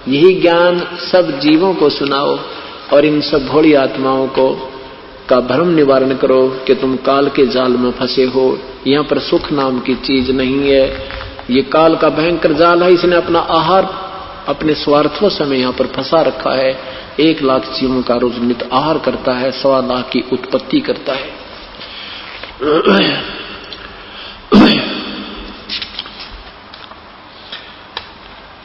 यही ज्ञान सब जीवों को सुनाओ और इन सब भोली आत्माओं को का भ्रम निवारण करो कि तुम काल के जाल में फंसे हो। यहाँ पर सुख नाम की चीज नहीं है, ये काल का भयंकर जाल है। इसने अपना आहार अपने स्वार्थों समय यहाँ पर फंसा रखा है। 1 लाख जीवों का रोज नित आहार करता है, 1.25 लाख की उत्पत्ति करता है।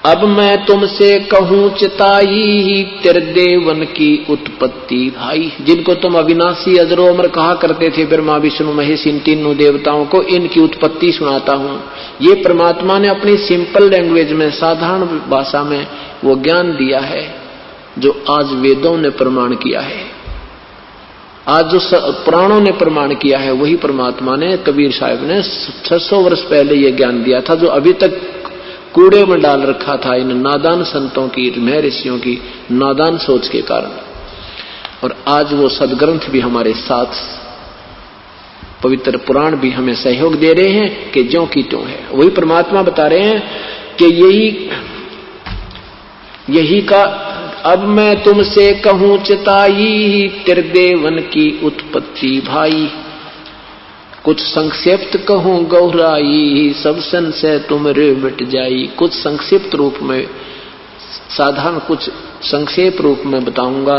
अब मैं तुमसे कहूं चिताई तेरे देवन की उत्पत्ति भाई। जिनको तुम अविनाशी अजरो अमर कहा करते थे, ब्रह्मा विष्णु महेश, इन तीनों देवताओं को इनकी उत्पत्ति सुनाता हूं। ये परमात्मा ने अपनी सिंपल लैंग्वेज में, साधारण भाषा में वो ज्ञान दिया है जो आज वेदों ने प्रमाण किया है, आज जो पुराणों ने प्रमाण किया है, वही परमात्मा ने कबीर साहब ने 600 वर्ष पहले ये ज्ञान दिया था, जो अभी तक कूड़े में डाल रखा था इन नादान संतों की, महर्षियों की नादान सोच के कारण। और आज वो सदग्रंथ भी हमारे साथ, पवित्र पुराण भी हमें सहयोग दे रहे हैं कि ज्यों की त्यों है। वही परमात्मा बता रहे हैं कि यही का अब मैं तुमसे कहूं चिताई तेरे देवन की उत्पत्ति भाई। कुछ संक्षिप्त कहूं गौराई सब संशय तुमरे मिट जाई। कुछ संक्षिप्त रूप में, साधारण कुछ संक्षेप रूप में बताऊंगा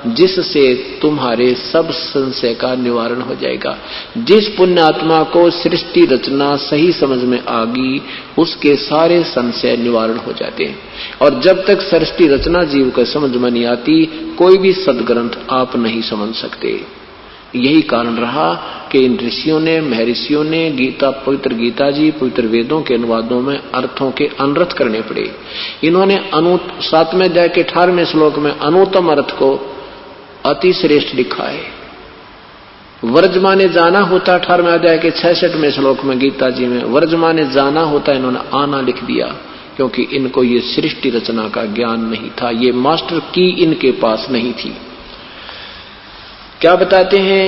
जिससे तुम्हारे सब संशय का निवारण हो जाएगा। जिस पुण्यात्मा को सृष्टि रचना सही समझ में आ गई उसके सारे संशय निवारण हो जाते हैं। और जब तक सृष्टि रचना जीव को समझ में नहीं आती कोई भी सदग्रंथ आप नहीं समझ सकते। यही कारण रहा कि इन ऋषियों ने, महर्षियों ने गीता, पवित्र गीता जी, पवित्र वेदों के अनुवादों में अर्थों के अनर्थ करने पड़े। इन्होंने 7वें अध्याय के 18वें श्लोक में अनुत्तम अर्थ को अति श्रेष्ठ लिखा है। वर्ज माने जाना होता 18वें अध्याय के 66वें श्लोक में गीता जी में वर्ज माने जाना होता, इन्होंने आना लिख दिया क्योंकि इनको ये सृष्टि रचना का ज्ञान नहीं था, ये मास्टर की इनके पास नहीं थी। क्या बताते हैं?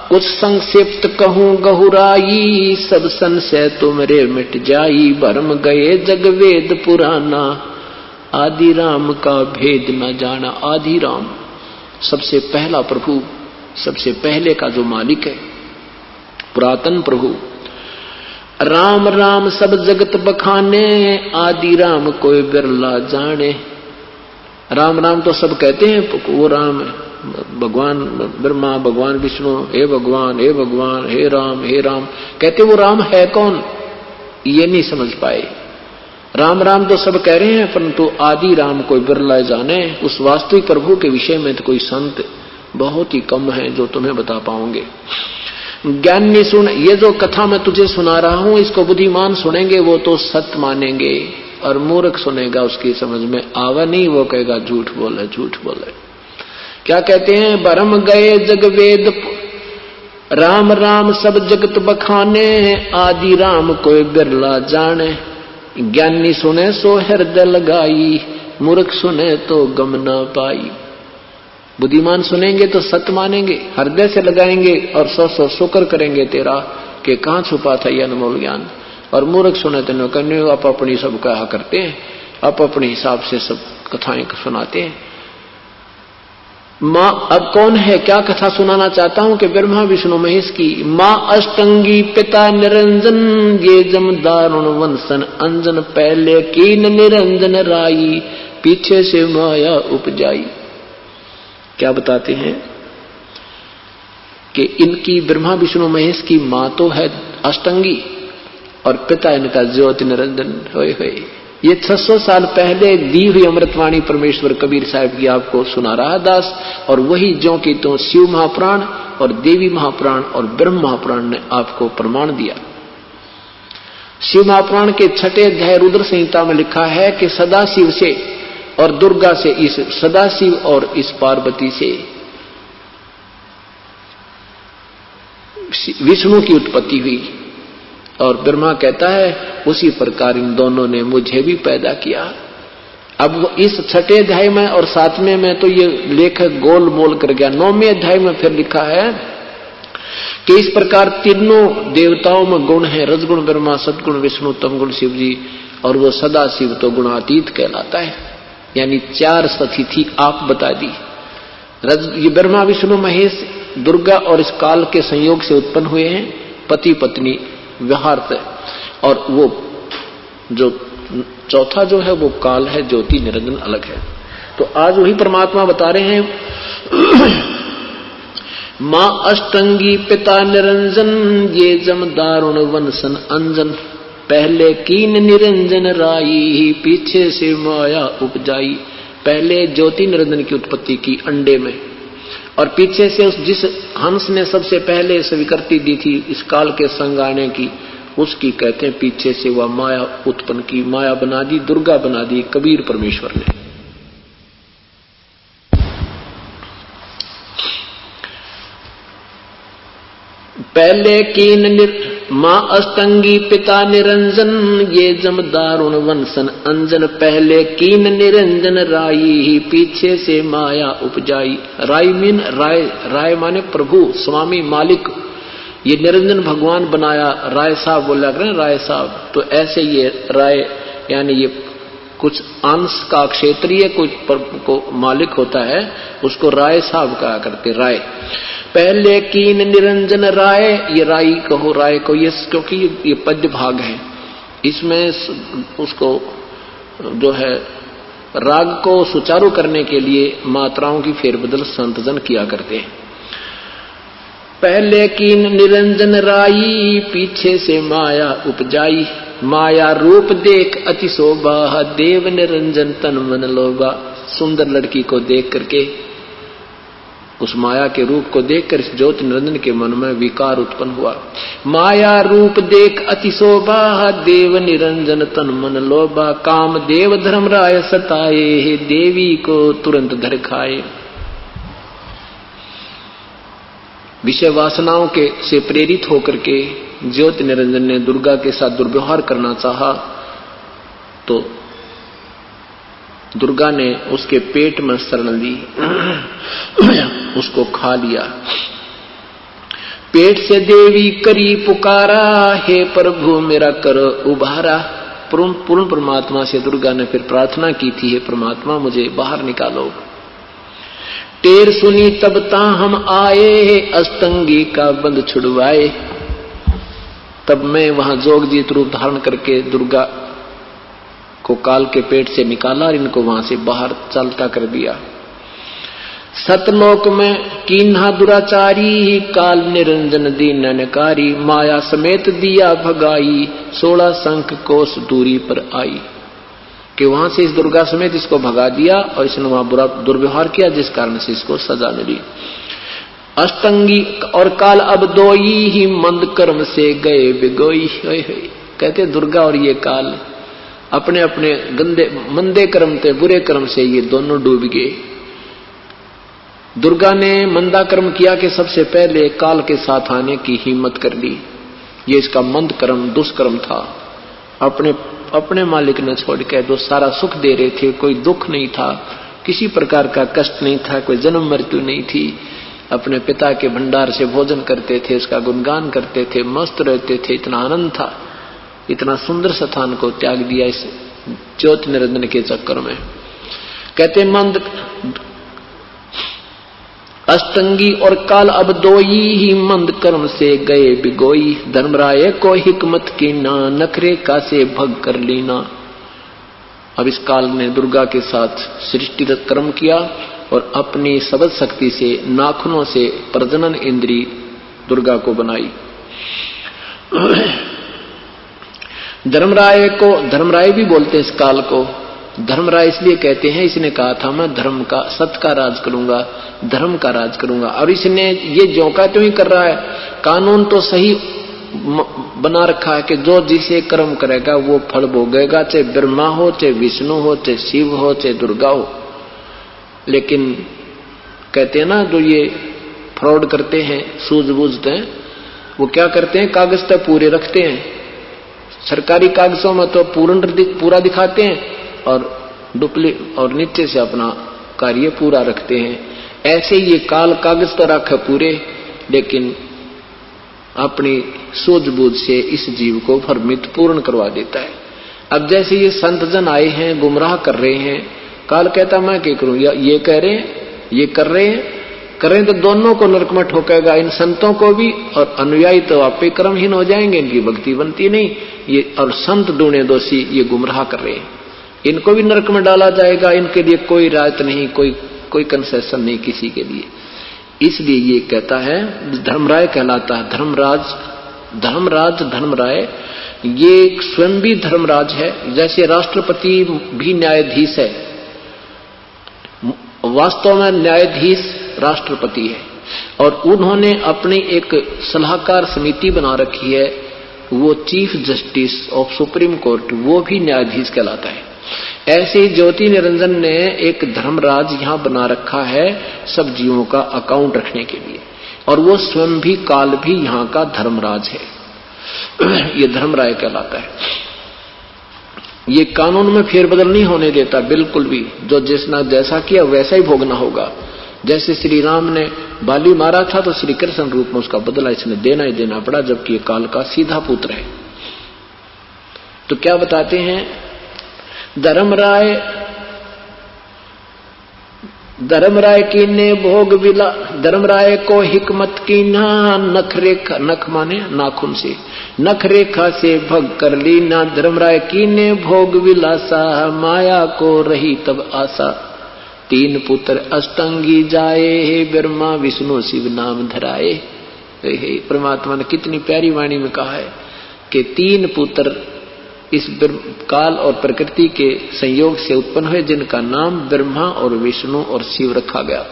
कुछ संक्षिप्त कहूं गहुराई सब संशय तुमरे मिट जाई। भरम गए जग वेद पुराना आदि राम का भेद न जाना। आदि राम सबसे पहला प्रभु, सबसे पहले का जो मालिक है, पुरातन प्रभु। राम राम सब जगत बखाने आदि राम कोई बिरला जाने। राम राम तो सब कहते हैं, वो राम भगवान ब्रह्मा, भगवान विष्णु, हे भगवान हे भगवान, हे राम कहते, वो राम है कौन ये नहीं समझ पाए। राम राम तो सब कह रहे हैं परंतु आदि राम कोई बिरला जाने। उस वास्तविक प्रभु के विषय में तो कोई संत बहुत ही कम है जो तुम्हें बता पाओगे। ज्ञानी सुन, ये जो कथा मैं तुझे सुना रहा हूं इसको बुद्धिमान सुनेंगे वो तो सत्य मानेंगे, और मूर्ख सुनेगा उसकी समझ में आवा नहीं, वो कहेगा झूठ बोले झूठ बोले। क्या कहते हैं? भरम गए जग वेद राम राम सब जगत बखाने आदि राम कोई बिरला जाने। ज्ञानी सुने सो हृदय लगाई मूर्ख सुने तो गम न पाई। बुद्धिमान सुनेंगे तो सत्य मानेंगे, हृदय से लगाएंगे और सौ शुक्र करेंगे तेरा कि कहां छुपा था यह अनमोल ज्ञान। और मूर्ख सुने तो करने आप अपनी सब कहा करते हैं, आप अपने हिसाब से सब कथाएं सुनाते हैं। माँ अब कौन है, क्या कथा सुनाना चाहता हूं कि ब्रह्मा विष्णु महेश की। माँ अष्टंगी पिता निरंजन ये जम दारुण वंशन अंजन पहले कीन निरंजन राई पीछे से माया उपजाई। क्या बताते हैं कि इनकी ब्रह्मा विष्णु महेश की माँ तो है अष्टंगी और पिता इनका ज्योति निरंजन होए होए। ये 600 साल पहले दी हुई अमृतवाणी परमेश्वर कबीर साहब की आपको सुना रहा दास, और वही ज्यों की तो शिव महापुराण और देवी महापुराण और ब्रह्म महापुराण ने आपको प्रमाण दिया। शिव महापुराण के 6ठे अध्याय रुद्र संहिता में लिखा है कि सदाशिव से और दुर्गा से, इस सदाशिव और इस पार्वती से विष्णु की उत्पत्ति हुई। और ब्रह्मा कहता है उसी प्रकार इन दोनों ने मुझे भी पैदा किया। अब इस 6ठे अध्याय में और 7वें में तो ये लेखक गोल मोल कर गया। 9वें अध्याय में फिर लिखा है कि इस प्रकार तीनों देवताओं में गुण है, रजगुण ब्रह्मा, सदगुण विष्णु, तमगुण शिव जी, और वो सदाशिव तो गुणातीत कहलाता है। यानी 4 सतिथि आप बता दी। ये ब्रह्मा विष्णु महेश दुर्गा और इस काल के संयोग से उत्पन्न हुए हैं, पति पत्नी व्यवहार से। और वो जो चौथा जो है वो काल है, ज्योति निरंजन अलग है। तो आज वही परमात्मा बता रहे हैं मां अष्टंगी पिता निरंजन, ये जम दारुण वंशन अंजन। पहले कीन निरंजन राई, पीछे से माया उपजाई। पहले ज्योति निरंजन की उत्पत्ति की अंडे में, और पीछे से उस जिस हंस ने सबसे पहले स्वीकृति दी थी इस काल के संग आने की, उसकी कहते हैं पीछे से वह माया उत्पन्न की, माया बना दी, दुर्गा बना दी कबीर परमेश्वर ने। पहले कीन मां अष्टंगी पिता निरंजन, ये जम दारुण वंशन अंजन। पहले कीन निरंजन राई, पीछे से माया उपजाई। राई मीन राय, राय माने प्रभु, स्वामी, मालिक। ये निरंजन भगवान बनाया, राय साहब बोला करें, राय साहब। तो ऐसे ये राय यानी ये कुछ अंश का क्षेत्रीय कुछ को मालिक होता है, उसको राय साहब कहा करते, राय। पहले कीन निरंजन राय, ये राई कहो, राय को, ये क्योंकि ये पद्य भाग है, इसमें उसको जो है राग को सुचारू करने के लिए मात्राओं की फेरबदल संतजन किया करते हैं। पहले कीन निरंजन राई, पीछे से माया उपजाई। माया रूप देख अति शोभा, देव निरंजन तन मन लोभा। सुंदर लड़की को देख करके, उस माया के रूप को देखकर इस ज्योति निरंजन के मन में विकार उत्पन्न हुआ। माया रूप देख अति शोभा, देव निरंजन तन मन लोभा। काम देव धर्मराय सताए, देवी को तुरंत धर खाए। विषय वासनाओं के से प्रेरित होकर के ज्योति निरंजन ने दुर्गा के साथ दुर्व्यवहार करना चाहा, तो दुर्गा ने उसके पेट में शरण ली, उसको खा लिया। पेट से देवी करी पुकारा, हे प्रभु मेरा कर उबारा। पूर्ण परमात्मा से दुर्गा ने फिर प्रार्थना की थी, हे परमात्मा मुझे बाहर निकालो। टेर सुनी तब ता हम आए, अष्टंगी का बंध छुड़वाए। तब मैं वहां जोगजीत रूप धारण करके दुर्गा को काल के पेट से निकाला और इनको वहां से बाहर चलता कर दिया। सतलोक में कीन्हा दुराचारी, काल निरंजन दीननकारी। माया समेत दिया भगाई, 16 शंख कोस दूरी पर आई। कि वहां से इस दुर्गा समेत इसको भगा दिया और इसने वहां बुरा दुर्व्यवहार किया, जिस कारण से इसको सजा मिली। अष्टंगी और काल अब दोई ही, मंद कर्म से गए बिगोई। कहते दुर्गा और ये काल अपने अपने गंदे मंदे कर्म थे, बुरे कर्म से ये दोनों डूब गए। दुर्गा ने मंदा कर्म किया कि सबसे पहले काल के साथ आने की हिम्मत कर ली। ये इसका मंद कर्म, दुष्कर्म था। अपने मालिक ने छोड़ के जो सारा सुख दे रहे थे, कोई दुख नहीं था, किसी प्रकार का कष्ट नहीं था, कोई जन्म मृत्यु नहीं थी। अपने पिता के भंडार से भोजन करते थे, उसका गुणगान करते थे, मस्त रहते थे, इतना आनंद था। इतना सुंदर स्थान को त्याग दिया इस ज्योति निरंजन के चक्कर में। कहते मंद अष्टंगी और काल अब दोई ही, मंद कर्म से गए बिगोई। धर्मराय को हिकमत की ना, नखरे का से भग कर लीना। अब इस काल ने दुर्गा के साथ सृष्टि कर्म किया और अपनी सबद शक्ति से नाखूनों से प्रजनन इंद्री दुर्गा को बनाई। धर्मराय को धर्मराय भी बोलते हैं इस काल को। धर्मराय इसलिए कहते हैं, इसने कहा था मैं धर्म का, सत्य का राज करूंगा, धर्म का राज करूंगा। और इसने ये जो का त्यों ही कर रहा है। कानून तो सही बना रखा है कि जो जिसे कर्म करेगा वो फल भोगेगा, चाहे ब्रह्मा हो, चाहे विष्णु हो, चाहे शिव हो, चाहे दुर्गा हो। लेकिन कहते हैं ना, जो ये फ्रॉड करते हैं, सूझबूझते हैं, वो क्या करते हैं, कागज तो पूरे रखते हैं, सरकारी कागजों में तो पूरा दिखाते हैं और डुप्लीकेट और नीचे से अपना कार्य पूरा रखते हैं। ऐसे ये काल कागज तो रखे पूरे, लेकिन अपनी सूझबूझ से इस जीव को भ्रमित पूर्ण करवा देता है। अब जैसे ये संत जन आए हैं, गुमराह कर रहे हैं, काल कहता मैं क्या करूं, ये कह रहे हैं, ये कर रहे हैं, करें तो दोनों को नरक में ठोकेगा, इन संतों को भी, और अनुयायी तो आप पे कर्महीन हो जाएंगे, इनकी भक्ति बनती नहीं। ये और संत ढूंढे दोषी, ये गुमराह कर रहे हैं, इनको भी नरक में डाला जाएगा, इनके लिए कोई राहत नहीं, कोई कंसेशन नहीं किसी के लिए। इसलिए ये कहता है, धर्मराय कहलाता है, धर्मराय ये स्वयं भी धर्मराज है। जैसे राष्ट्रपति भी न्यायाधीश है, वास्तव में न्यायाधीश राष्ट्रपति है, और उन्होंने अपनी एक सलाहकार समिति बना रखी है, वो chief justice of supreme court, वो भी न्यायाधीश कहलाता है। ऐसे ही ज्योति निरंजन ने एक धर्मराज यहां बना रखा है सब जीवों का अकाउंट रखने के लिए, और वो स्वयं भी काल भी यहां का धर्मराज है। ये धर्मराय कहलाता है। ये कानून में फेरबदल नहीं होने देता बिल्कुल भी, जो जिसने जैसा किया वैसा ही भोगना होगा। जैसे श्री राम ने बाली मारा था तो श्री कृष्ण रूप में उसका बदला इसने देना ही देना पड़ा, जबकि ये काल का सीधा पुत्र है। तो क्या बताते हैं, धर्मराय की ने भोग विला, धर्मराय को हिकमत की ना, नख माने नाखून से, नख रेखा से भग कर ली ना, धर्मराय की ने भोग विलासा, माया को रही तब आशा, तीन पुत्र अष्टांगी जाए, ब्रह्मा विष्णु शिव नाम धराए। परमात्मा ने कितनी प्यारी वाणी में कहा है कि तीन पुत्र इस काल और प्रकृति के संयोग से उत्पन्न हुए, जिनका नाम ब्रह्मा और विष्णु और शिव रखा गया।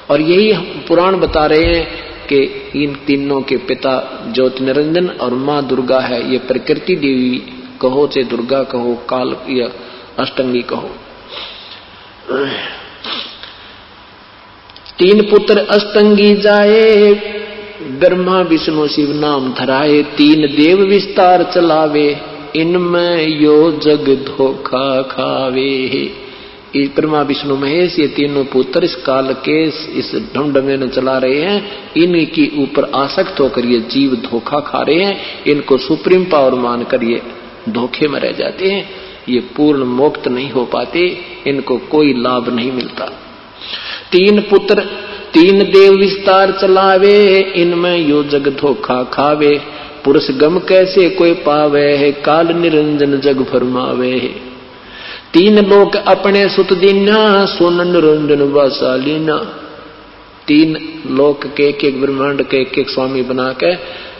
और यही पुराण बता रहे हैं कि इन तीनों के पिता ज्योति निरंजन और माँ दुर्गा है। ये प्रकृति देवी कहो, चाहे दुर्गा कहो, काल या अष्टांगी कहो। तीन पुत्र अष्टांगी जाए, ब्रह्मा विष्णु शिव नाम धराए, तीन देव विस्तार चलावे, इनमें यो जग धोखा खावे। इस ब्रह्मा विष्णु महेश ये तीनों पुत्र इस काल के इस ढंड में चला रहे हैं, इनकी ऊपर आसक्त होकर ये जीव धोखा खा रहे हैं, इनको सुप्रीम पावर मानकर ये धोखे में रह जाते हैं, ये पूर्ण मुक्त नहीं हो पाते, इनको कोई लाभ नहीं मिलता। तीन पुत्र तीन देव विस्तार चलावे, इनमें यो जग धोखा खावे, पुरुष गम कैसे कोई पावे है, काल निरंजन जग फरमावे है। तीन लोक अपने सुत दीना, सुन निरंजन वासालीना। तीन लोक के एक ब्रह्मांड के एक स्वामी बना के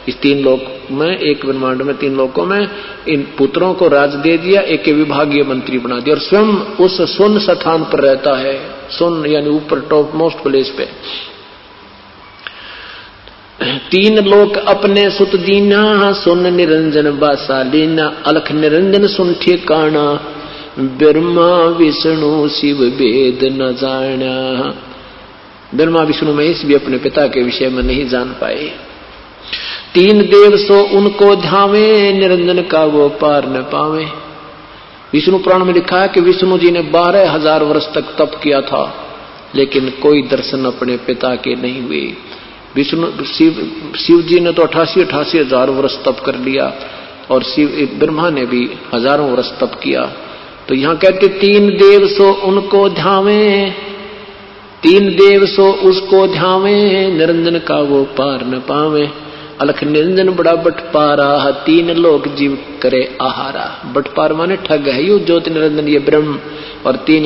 इस तीन लोक में, एक ब्रह्मांड में तीन लोकों में इन पुत्रों को राज दे दिया, एक विभागीय मंत्री बना दिया, और स्वयं उस सुन स्थान पर रहता है, सुन यानी ऊपर टॉप मोस्ट प्लेस पे। तीन लोक अपने सुत दीना, सुन निरंजन बासालीना, अलख निरंजन सुन ठिकाना, ब्रह्मा विष्णु शिव वेद न जाना। ब्रह्मा विष्णु महेश भी अपने पिता के विषय में नहीं जान पाए। तीन देव सो उनको ध्यावे, निरंजन का वो पार न पावे। विष्णु पुराण में लिखा है कि विष्णु जी ने 12,000 वर्ष तक तप किया था, लेकिन कोई दर्शन अपने पिता के नहीं हुए। विष्णु शिव जी ने तो 88 हजार वर्ष तप कर लिया, और ब्रह्मा ने भी हजारों वर्ष तप किया। तो यहाँ कहते तीन देव सो उनको ध्यावे, तीन देव सो उसको ध्यावे, निरंजन का वो पार न पावे। अलख निरंजन बड़ा बटपारा, तीन लोक जीव करे आहारा। बटपार माने ठग है यू ज्योति निरंजन, ये ब्रह्म, और तीन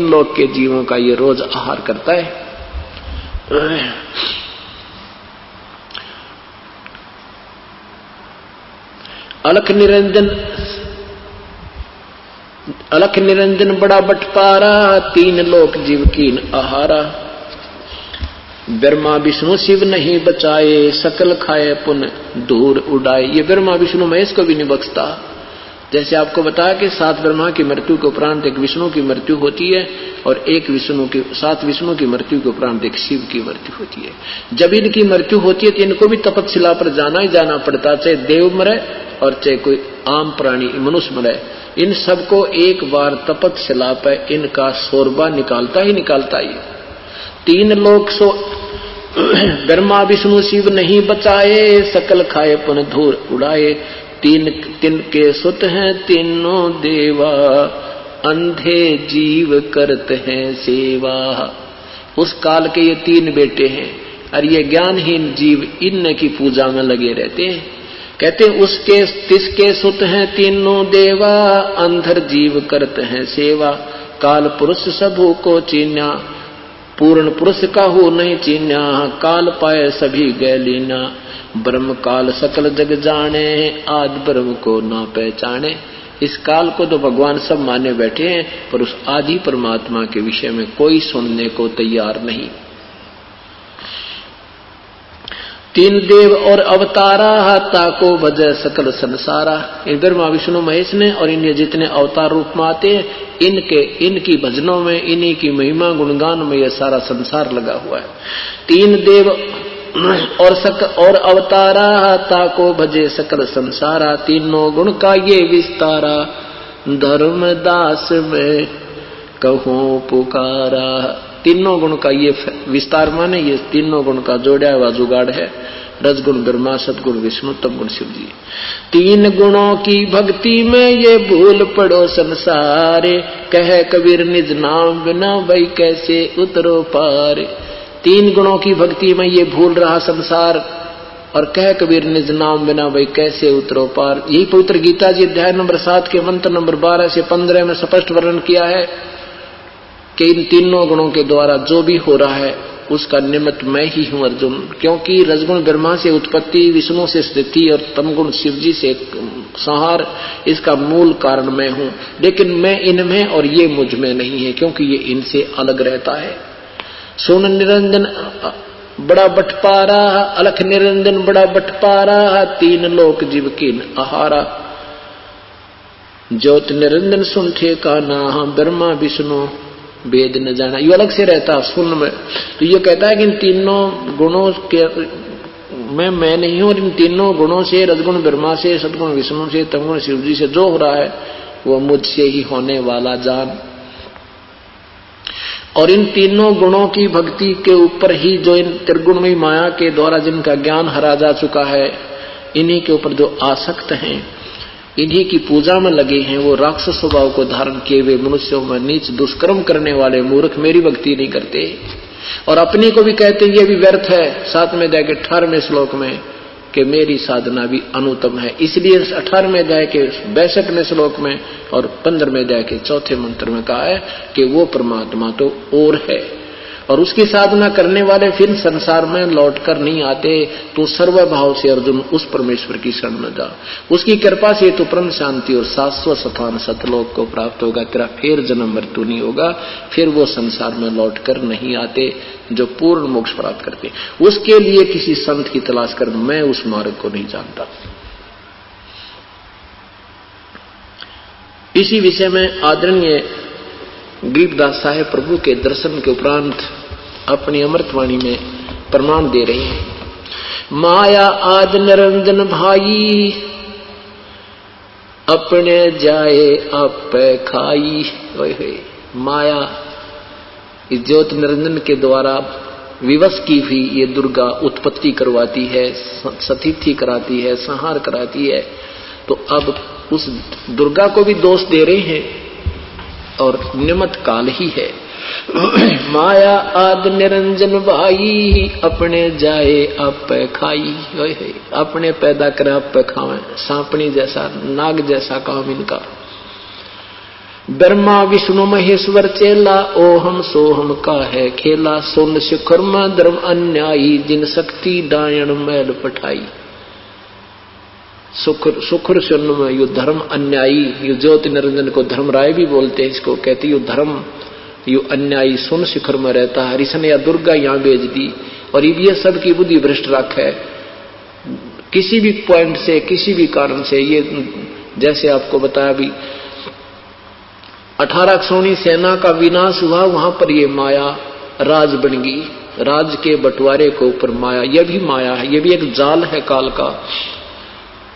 लोक के जीवों का ये रोज आहार करता है। अलख निरंजन बड़ा बटपारा, तीन लोक जीव कीन आहारा। ब्रह्मा विष्णु शिव नहीं बचाए, सकल खाए पुन दूर उड़ाए। ये ब्रह्मा विष्णु महेश को भी नहीं बख्शता। जैसे आपको बताया कि 7 ब्रह्मा की मृत्यु के उपरांत एक विष्णु की मृत्यु होती है, और 7 विष्णु की मृत्यु के उपरांत एक शिव की मृत्यु होती है। जब इनकी मृत्यु होती है तो इनको भी तपस्या पर जाना ही जाना पड़ता, चाहे देव मरे और चाहे कोई आम प्राणी मनुष्य मरे। इन सबको एक बार तपस्या पर इनका शोरबा निकालता ही निकालता ही। तीन लोक सो ब्रह्मा विष्णु शिव नहीं बचाए, सकल खाए पुन धूर उड़ाए। तिनके सुत हैं तीनों देवा, अंधे जीव करते हैं सेवा। उस काल के ये 3 बेटे हैं और ये ज्ञानहीन जीव इन की पूजा में लगे रहते हैं। कहते उसके तिसके सुत हैं तीनों देवा, अंधर जीव करते हैं सेवा। काल पुरुष सबू को चीन्या, पूर्ण पुरुष काहू नहीं चीन्या। काल पाए सभी गैलीना, ब्रह्म काल सकल जग जाने, आदि ब्रह्म को ना पहचाने। इस काल को तो भगवान सब माने बैठे हैं, पर उस आदि परमात्मा के विषय में कोई सुनने को तैयार नहीं। 3 देव और अवतारा, ताको भजय सकल संसारा। इन ब्रह्मा विष्णु महेश ने और इन्हें जितने अवतार रूप में आते हैं, इनकी भजनों में, इन्हीं की महिमा गुणगान में यह सारा संसार लगा हुआ है। 3 देव और अवतारा, ताको भजे सकल संसारा। तीनों गुण का ये विस्तारा, धर्मदास में कहूं पुकारा। तीनों गुण का ये विस्तार माने ये तीनों गुण का जोड़ा हुआ जुगाड़ है। रजगुण ब्रह्मा, सदगुण विष्णु, तमगुण शिव जी। 3 गुणों की भक्ति में ये भूल पड़ो संसारे, कहे कबीर निज नाम बिना भाई कैसे उतरो पार। 3 गुणों की भक्ति में ये भूल रहा संसार, और कह कबीर निज नाम बिना भाई कैसे उतरो पार। यही पवित्र गीता जी अध्याय नंबर 7 के मंत्र नंबर 12 से 15 में स्पष्ट वर्णन किया है कि इन तीनों गुणों के द्वारा जो भी हो रहा है उसका निमित्त मैं ही हूं अर्जुन। क्योंकि रजगुण ब्रह्मा से उत्पत्ति, विष्णु से स्थिति और तमगुण शिव जी से संहार, इसका मूल कारण मैं हूं। लेकिन मैं इनमें और ये मुझ में नहीं है, क्योंकि ये इनसे अलग रहता है। सोन निरंजन बड़ा बटपारा, अलख निरंजन बड़ा बटपारा। 3 लोक जीव कीन आहारा, ज्योत निरंजन सुन ठेकाना। ब्रह्मा विष्णु वेद न जाना, ये अलग से रहता सुन में। तो ये कहता है कि इन तीनों गुणों के मैं नहीं हूं, और इन तीनों गुणों से, रजगुण ब्रह्मा से, सदगुण विष्णु से, तमगुण शिव जी से जो हो रहा है वो मुझसे ही होने वाला जान। और इन तीनों गुणों की भक्ति के ऊपर ही जो इन त्रिगुणमयी माया के द्वारा जिनका ज्ञान हरा जा चुका है, इन्हीं के ऊपर जो आसक्त हैं, इन्हीं की पूजा में लगे हैं, वो राक्षस स्वभाव को धारण किए हुए मनुष्यों में नीच दुष्कर्म करने वाले मूर्ख मेरी भक्ति नहीं करते, और अपने को भी कहते हैं ये भी व्यर्थ है। 7वें अध्याय के 18वें श्लोक में कि मेरी साधना भी अनुत्तम है। इसलिए 18वें अध्याय के 62वें श्लोक में और 15वें अध्याय के 4थे मंत्र में कहा है कि वो परमात्मा तो और है, और उसकी साधना करने वाले फिर संसार में लौटकर नहीं आते। तो सर्वभाव से अर्जुन उस परमेश्वर की शरण में जा, उसकी कृपा से तो परम शांति और शाश्वत स्थान सतलोक को प्राप्त होगा। तेरा फिर जन्म मृत्यु नहीं होगा, फिर वो संसार में लौटकर नहीं आते जो पूर्ण मोक्ष प्राप्त करते। उसके लिए किसी संत की तलाश कर, मैं उस मार्ग को नहीं जानता। इसी विषय में आदरणीय गरीबदास साहेब प्रभु के दर्शन के उपरांत अपनी अमृतवाणी में प्रमाण दे रहे हैं। माया आद निरंजन भाई, अपने जाए आप खाई। माया इस ज्योति निरंजन के द्वारा विवश की हुई ये दुर्गा उत्पत्ति करवाती है, सतिथि कराती है, संहार कराती है। तो अब उस दुर्गा को भी दोष दे रहे हैं, और निमित्त काल ही है। माया आद निरंजन भाई, अपने जाए आप खाई। अपने पैदा कर आप खावे, सांपनी जैसा, नाग जैसा काम इनका। ब्रह्मा विष्णु महेश्वर चेला, ओहम सोहम का है खेला। सुन शिखर में धर्म अन्यायी, जिन शक्ति डायण मैल पठाई। सुखर सुन में यु धर्म अन्यायी, यु ज्योति निरंजन को धर्म राय भी बोलते हैं इसको, कहते यु धर्म यु अन्यायी सुन शिखर में रहता है। हरिशन या दुर्गा यहां भेज दी, और ये सब की बुद्धि भ्रष्ट रख है। किसी भी पॉइंट से, किसी भी कारण से, ये जैसे आपको बताया भी 18 अक्षौणी सेना का विनाश हुआ, वहां पर ये माया राज बन गई। राज के बंटवारे के ऊपर माया, यह भी माया है, यह भी एक जाल है काल का।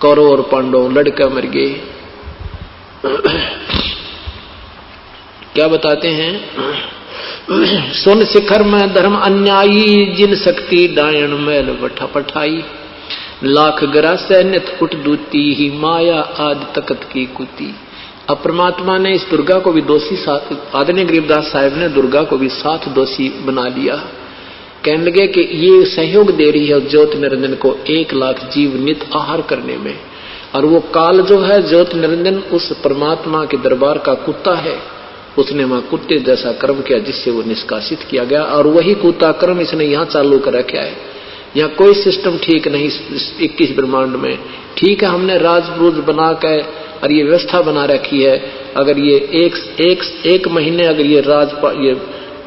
कौरव और पांडव लड़के मर गए। क्या बताते हैं? सुन शिखर में धर्म अन्यायी, जिन शक्ति डायन मैल पठाई। लाख ग्रासै नित उठ दूती ही माया आद तकत की कुती। अब परमात्मा ने इस दुर्गा को भी दोषी, आदरणीय गरीबदास साहिब ने दुर्गा को भी साथ दोषी बना लिया। कहने लगे कि ये सहयोग दे रही है ज्योत निरंजन को 1 लाख जीव नित आहार करने में, और वो काल जो है ज्योत निरंजन उस परमात्मा के दरबार का कुत्ता है। उसने वहां कुत्ते जैसा कर्म किया जिससे वो निष्कासित किया गया, और वही कुत्ता कर्म इसने यहाँ चालू कर रखा है। यहाँ कोई सिस्टम ठीक नहीं 21 ब्रह्मांड में। ठीक है, हमने राजपूज बना के और ये व्यवस्था बना रखी है। अगर ये एक महीने अगर ये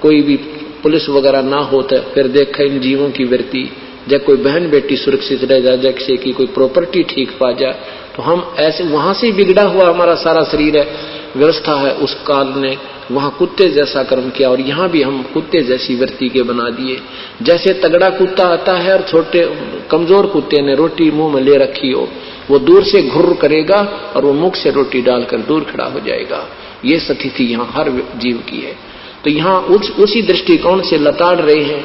कोई भी पुलिस वगैरह ना होता, फिर देखा इन जीवों की वृत्ति, जब कोई बहन बेटी सुरक्षित रह जाए, जैसे कि कोई प्रॉपर्टी ठीक पा जाए, तो हम ऐसे वहां से बिगड़ा हुआ हमारा सारा शरीर है, व्यवस्था है। उस काल ने वहां कुत्ते जैसा कर्म किया, और यहाँ भी हम कुत्ते जैसी वृत्ति के बना दिए। जैसे तगड़ा कुत्ता आता है और छोटे कमजोर कुत्ते ने रोटी मुंह में ले रखी हो, वो दूर से घुर्र करेगा और वो मुख से रोटी डालकर दूर खड़ा हो जाएगा। ये स्थिति यहाँ हर जीव की है। तो यहाँ उसी दृष्टिकोण से लताड़ रहे हैं।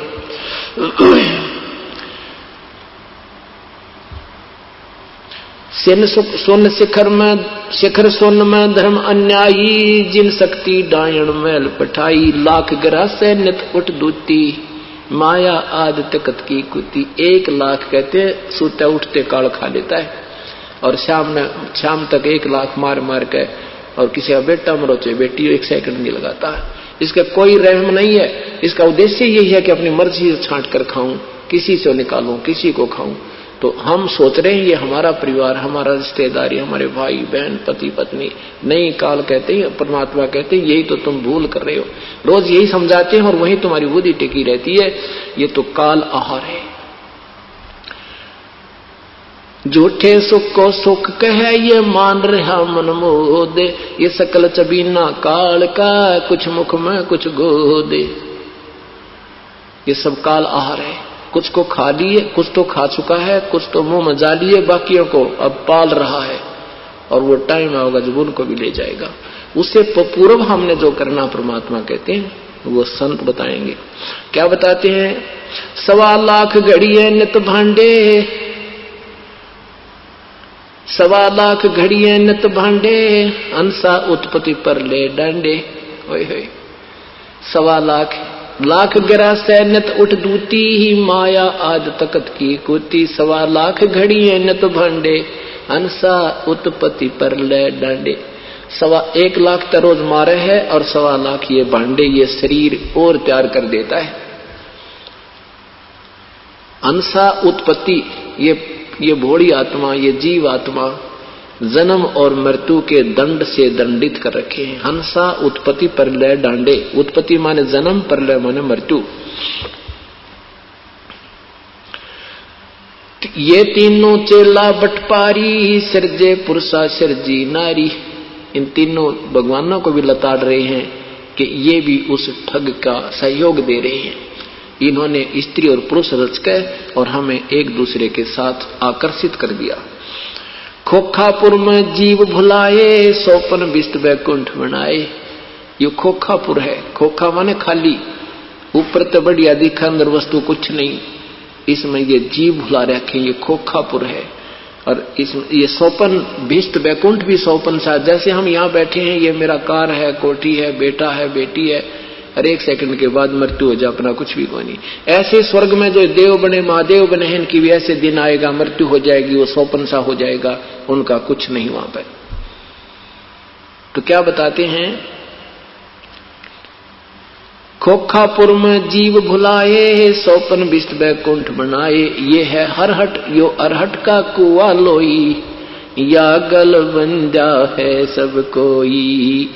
सोन शिखर सोन में धर्म अन्यायी, जिन शक्ति डायण मैल पठाई, लाख ग्रासै नित उठ दूती, माया आद तकत की कुती। 1 लाख कहते सोते उठते काल खा लेता है, और शाम तक 1 लाख मार मार के, और किसी का बेटा मरोचे बेटी 1 सेकंड नहीं लगाता। इसका कोई रहम नहीं है। इसका उद्देश्य यही है कि अपनी मर्जी से छांट कर खाऊं, किसी से निकालूं, किसी को खाऊं। तो हम सोच रहे हैं ये हमारा परिवार, हमारा रिश्तेदारी, हमारे भाई बहन, पति पत्नी। नहीं, काल कहते हैं, परमात्मा कहते हैं यही तो तुम भूल कर रहे हो। रोज यही समझाते हैं और वही तुम्हारी बुद्धि टिकी रहती है। ये तो काल आहार है। झूठे सुख को सुख कहे ये मान रहा मन मोदे, ये सकल चबीना काल का, कुछ मुख में कुछ गोदे। ये सब काल आहार है। कुछ को खा लिए, कुछ तो खा चुका है, कुछ तो मुंह में जा लिए, बाकियों को अब पाल रहा है, और वो टाइम आएगा जब उनको भी ले जाएगा। उससे पूर्व हमने जो करना परमात्मा कहते हैं वो संत बताएंगे। क्या बताते हैं? 1.25 लाख घड़िए नित भांडे, 1.25 लाख घड़िए नित भांडे, अंसा उत्पत्ति पर ले डांडे। ओए होए, 1.25 लाख ग्रासै नित उठ दूती ही, माया आद तकत की कुती। 1.25 लाख घड़िए नित भांडे, अंसा उत्पत्ति पर ले डांडे। 1.25 लाख तो रोज मारे है, और 1.25 लाख ये भांडे, ये शरीर और तैयार कर देता है। अंसा उत्पत्ति, ये भोड़ी आत्मा, ये जीव आत्मा जन्म और मृत्यु के दंड से दंडित कर रखे हैं। हंसा उत्पत्ति पर लय डांडे। उत्पत्ति माने जन्म, पर लय माने मृत्यु। ये तीनों चेला बटपारी, सिरजे पुरुषा सिरजी नारी। इन तीनों भगवानों को भी लताड़ रहे हैं कि ये भी उस ठग का सहयोग दे रहे हैं। इन्होंने स्त्री और पुरुष रच के और हमें एक दूसरे के साथ आकर्षित कर दिया। खोखापुर में जीव भुलाए, सोपन विष्ट वैकुंठ बनाए। ये खोखापुर है। खोखा माने खाली, ऊपर तो बढ़िया दिखा, अंदर वस्तु कुछ नहीं। इसमें ये जीव भुला रखे, ये खोखापुर है। और इसमें ये सोपन विष्ट वैकुंठ भी सोपन सा, जैसे हम यहाँ बैठे हैं, ये मेरा कार है, कोठी है, बेटा है, बेटी है, और 1 सेकंड के बाद मृत्यु हो जाए, अपना कुछ भी कोई नहीं। ऐसे स्वर्ग में जो देव बने, महादेव बने हैं, इनकी भी ऐसे दिन आएगा, मृत्यु हो जाएगी, वो सोपन सा हो जाएगा, उनका कुछ नहीं वहां पर। तो क्या बताते हैं? खोखापुर में जीव भुलाए, सोपन विष्ट वैकुंठ बनाए। ये है हरहट, यो अरहट का कुआ लोई, या गल बंजा है सब कोई।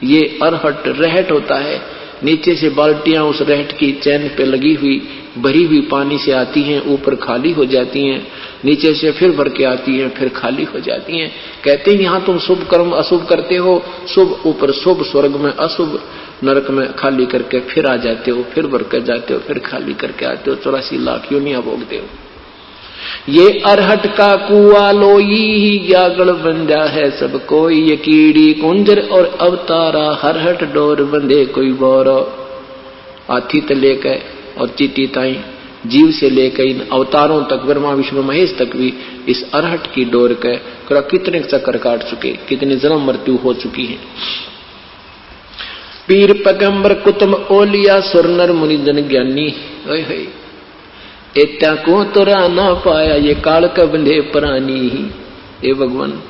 ये अरहट रहट होता है। नीचे से बाल्टियां उस रहट की चैन पे लगी हुई भरी हुई पानी से आती हैं, ऊपर खाली हो जाती हैं, नीचे से फिर भर के आती हैं, फिर खाली हो जाती हैं। कहते हैं यहाँ तुम शुभ कर्म अशुभ करते हो, शुभ ऊपर शुभ, स्वर्ग में अशुभ, नरक में खाली करके फिर आ जाते हो, फिर भर कर जाते हो, फिर खाली करके आते हो, 84 लाख योनियां भोगते हो। ये अरहट का कुआ लोई, यागड़ बंजा है सब कोई। ये कीड़ी कुंजर और अवतारा, हरहट डोर बंधे कोई बोरो। हाथी तले के और चीटी ताई जीव से लेकर इन अवतारों तक, ब्रह्मा विष्णु महेश तक भी इस अरहट की डोर के कितने चक्कर काट चुके, कितने जन्म मृत्यु हो चुकी है। पीर पैगंबर कुतुब ओलिया सुर नर मुनि जन ज्ञानी, एत्या को तोरा ना पाया ये काल का बंधे प्राणी। हे भगवान,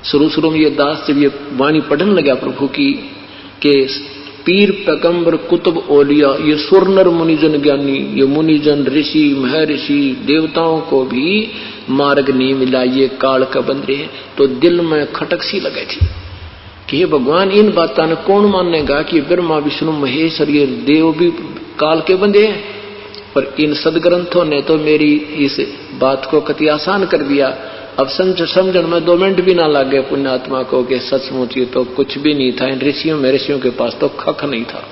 शुरू में ये दास जब ये वाणी पढ़ने लगा प्रभु की के पीर पैगंबर कुतुब ओलिया, ये सुर नर मुनिजन ज्ञानी, ये मुनिजन ऋषि महर्षि देवताओं को भी मार्ग नहीं मिला, ये काल का बंधे हैं। तो दिल में खटक सी लगी थी कि हे भगवान, इन बातों ने कौन मानेगा कि ब्रह्मा विष्णु महेश और ये देव भी काल के बंधे हैं। पर इन सदग्रंथों ने तो मेरी इस बात को कति आसान कर दिया। अब समझण में 2 मिनट भी ना लगे पुण्यात्मा को कि सचमुच ये तो कुछ भी नहीं था। इन ऋषियों के पास तो खख नहीं था।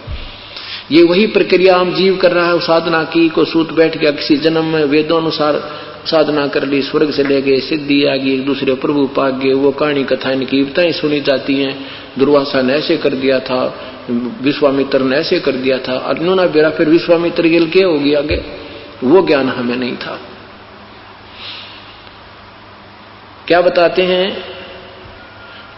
ये वही प्रक्रिया हम जीव कर रहा है। साधना की को सूत बैठ गया, किसी जन्म में वेदोनुसार साधना कर ली, स्वर्ग से ले गए, सिद्धि आ गई, एक दूसरे प्रभु पाक गए, वो कहानी कथाएं कीर्ताएं सुनी जाती हैं। दुर्वासा ने ऐसे कर दिया था, विश्वामित्र ने ऐसे कर दिया था, अर्जुन ने बेरा फिर विश्वामित्र गिल के हो गया आगे, वो ज्ञान हमें नहीं था। क्या बताते हैं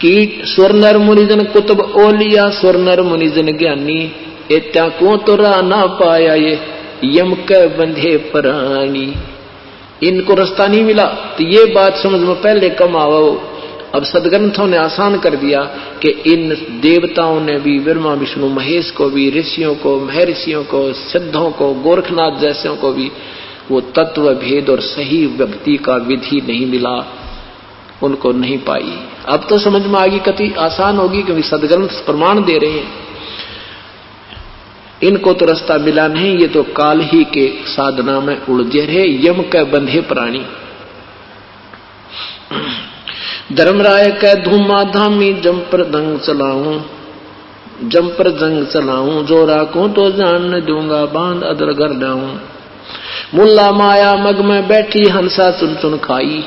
कि स्वर्णर मुनिजन कुतुब ओलिया स्वर्णर मुनिजन ज्ञानी, एत्या को तोरा ना पाया ये यम के बंधे प्राणी। इनको रास्ता नहीं मिला तो ये बात समझ में पहले कम आओ। अब सदग्रंथों ने आसान कर दिया कि इन देवताओं ने भी, ब्रह्मा विष्णु महेश को भी, ऋषियों को, महर्षियों को, सिद्धों को, गोरखनाथ जैसों को भी वो तत्व भेद और सही भक्ति का विधि नहीं मिला, उनको नहीं पाई। अब तो समझ में आ गई, कति आसान होगी क्योंकि सदग्रंथ प्रमाण दे रहे हैं। इनको तो रास्ता मिला नहीं, ये तो काल ही के साधना में उलझे रहे, यम के बंधे प्राणी। धर्मराय कै धूमा धामी जम पर दंग चलाऊं, जम पर जंग चलाऊं, जो राखूं तो जान न दूंगा, बांध अदर घर डाऊं। मुल्ला माया मग में बैठी हंसा चुन चुन खाई,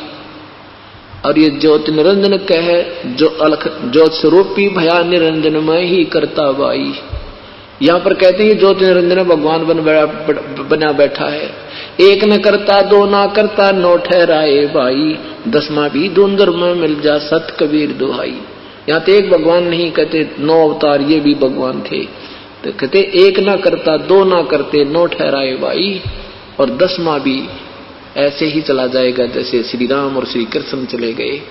और ये ज्योति निरंजन कहे जो अलख ज्योत स्वरूपी भया निरंजन में ही करता बाई। यहाँ पर कहते हैं ज्योति निरंजन भगवान बना बैठा है, एक न करता दो ना करता नौ ठहराए भाई, 10वां भी धुंधर में मिल जा सत कबीर दुहाई। यहाँ तो एक भगवान नहीं कहते, 9 अवतार ये भी भगवान थे। तो कहते एक ना करता दो ना करते 9 ठहराए भाई, और 10वां भी ऐसे ही चला जाएगा जैसे श्री राम और श्री कृष्ण चले गए।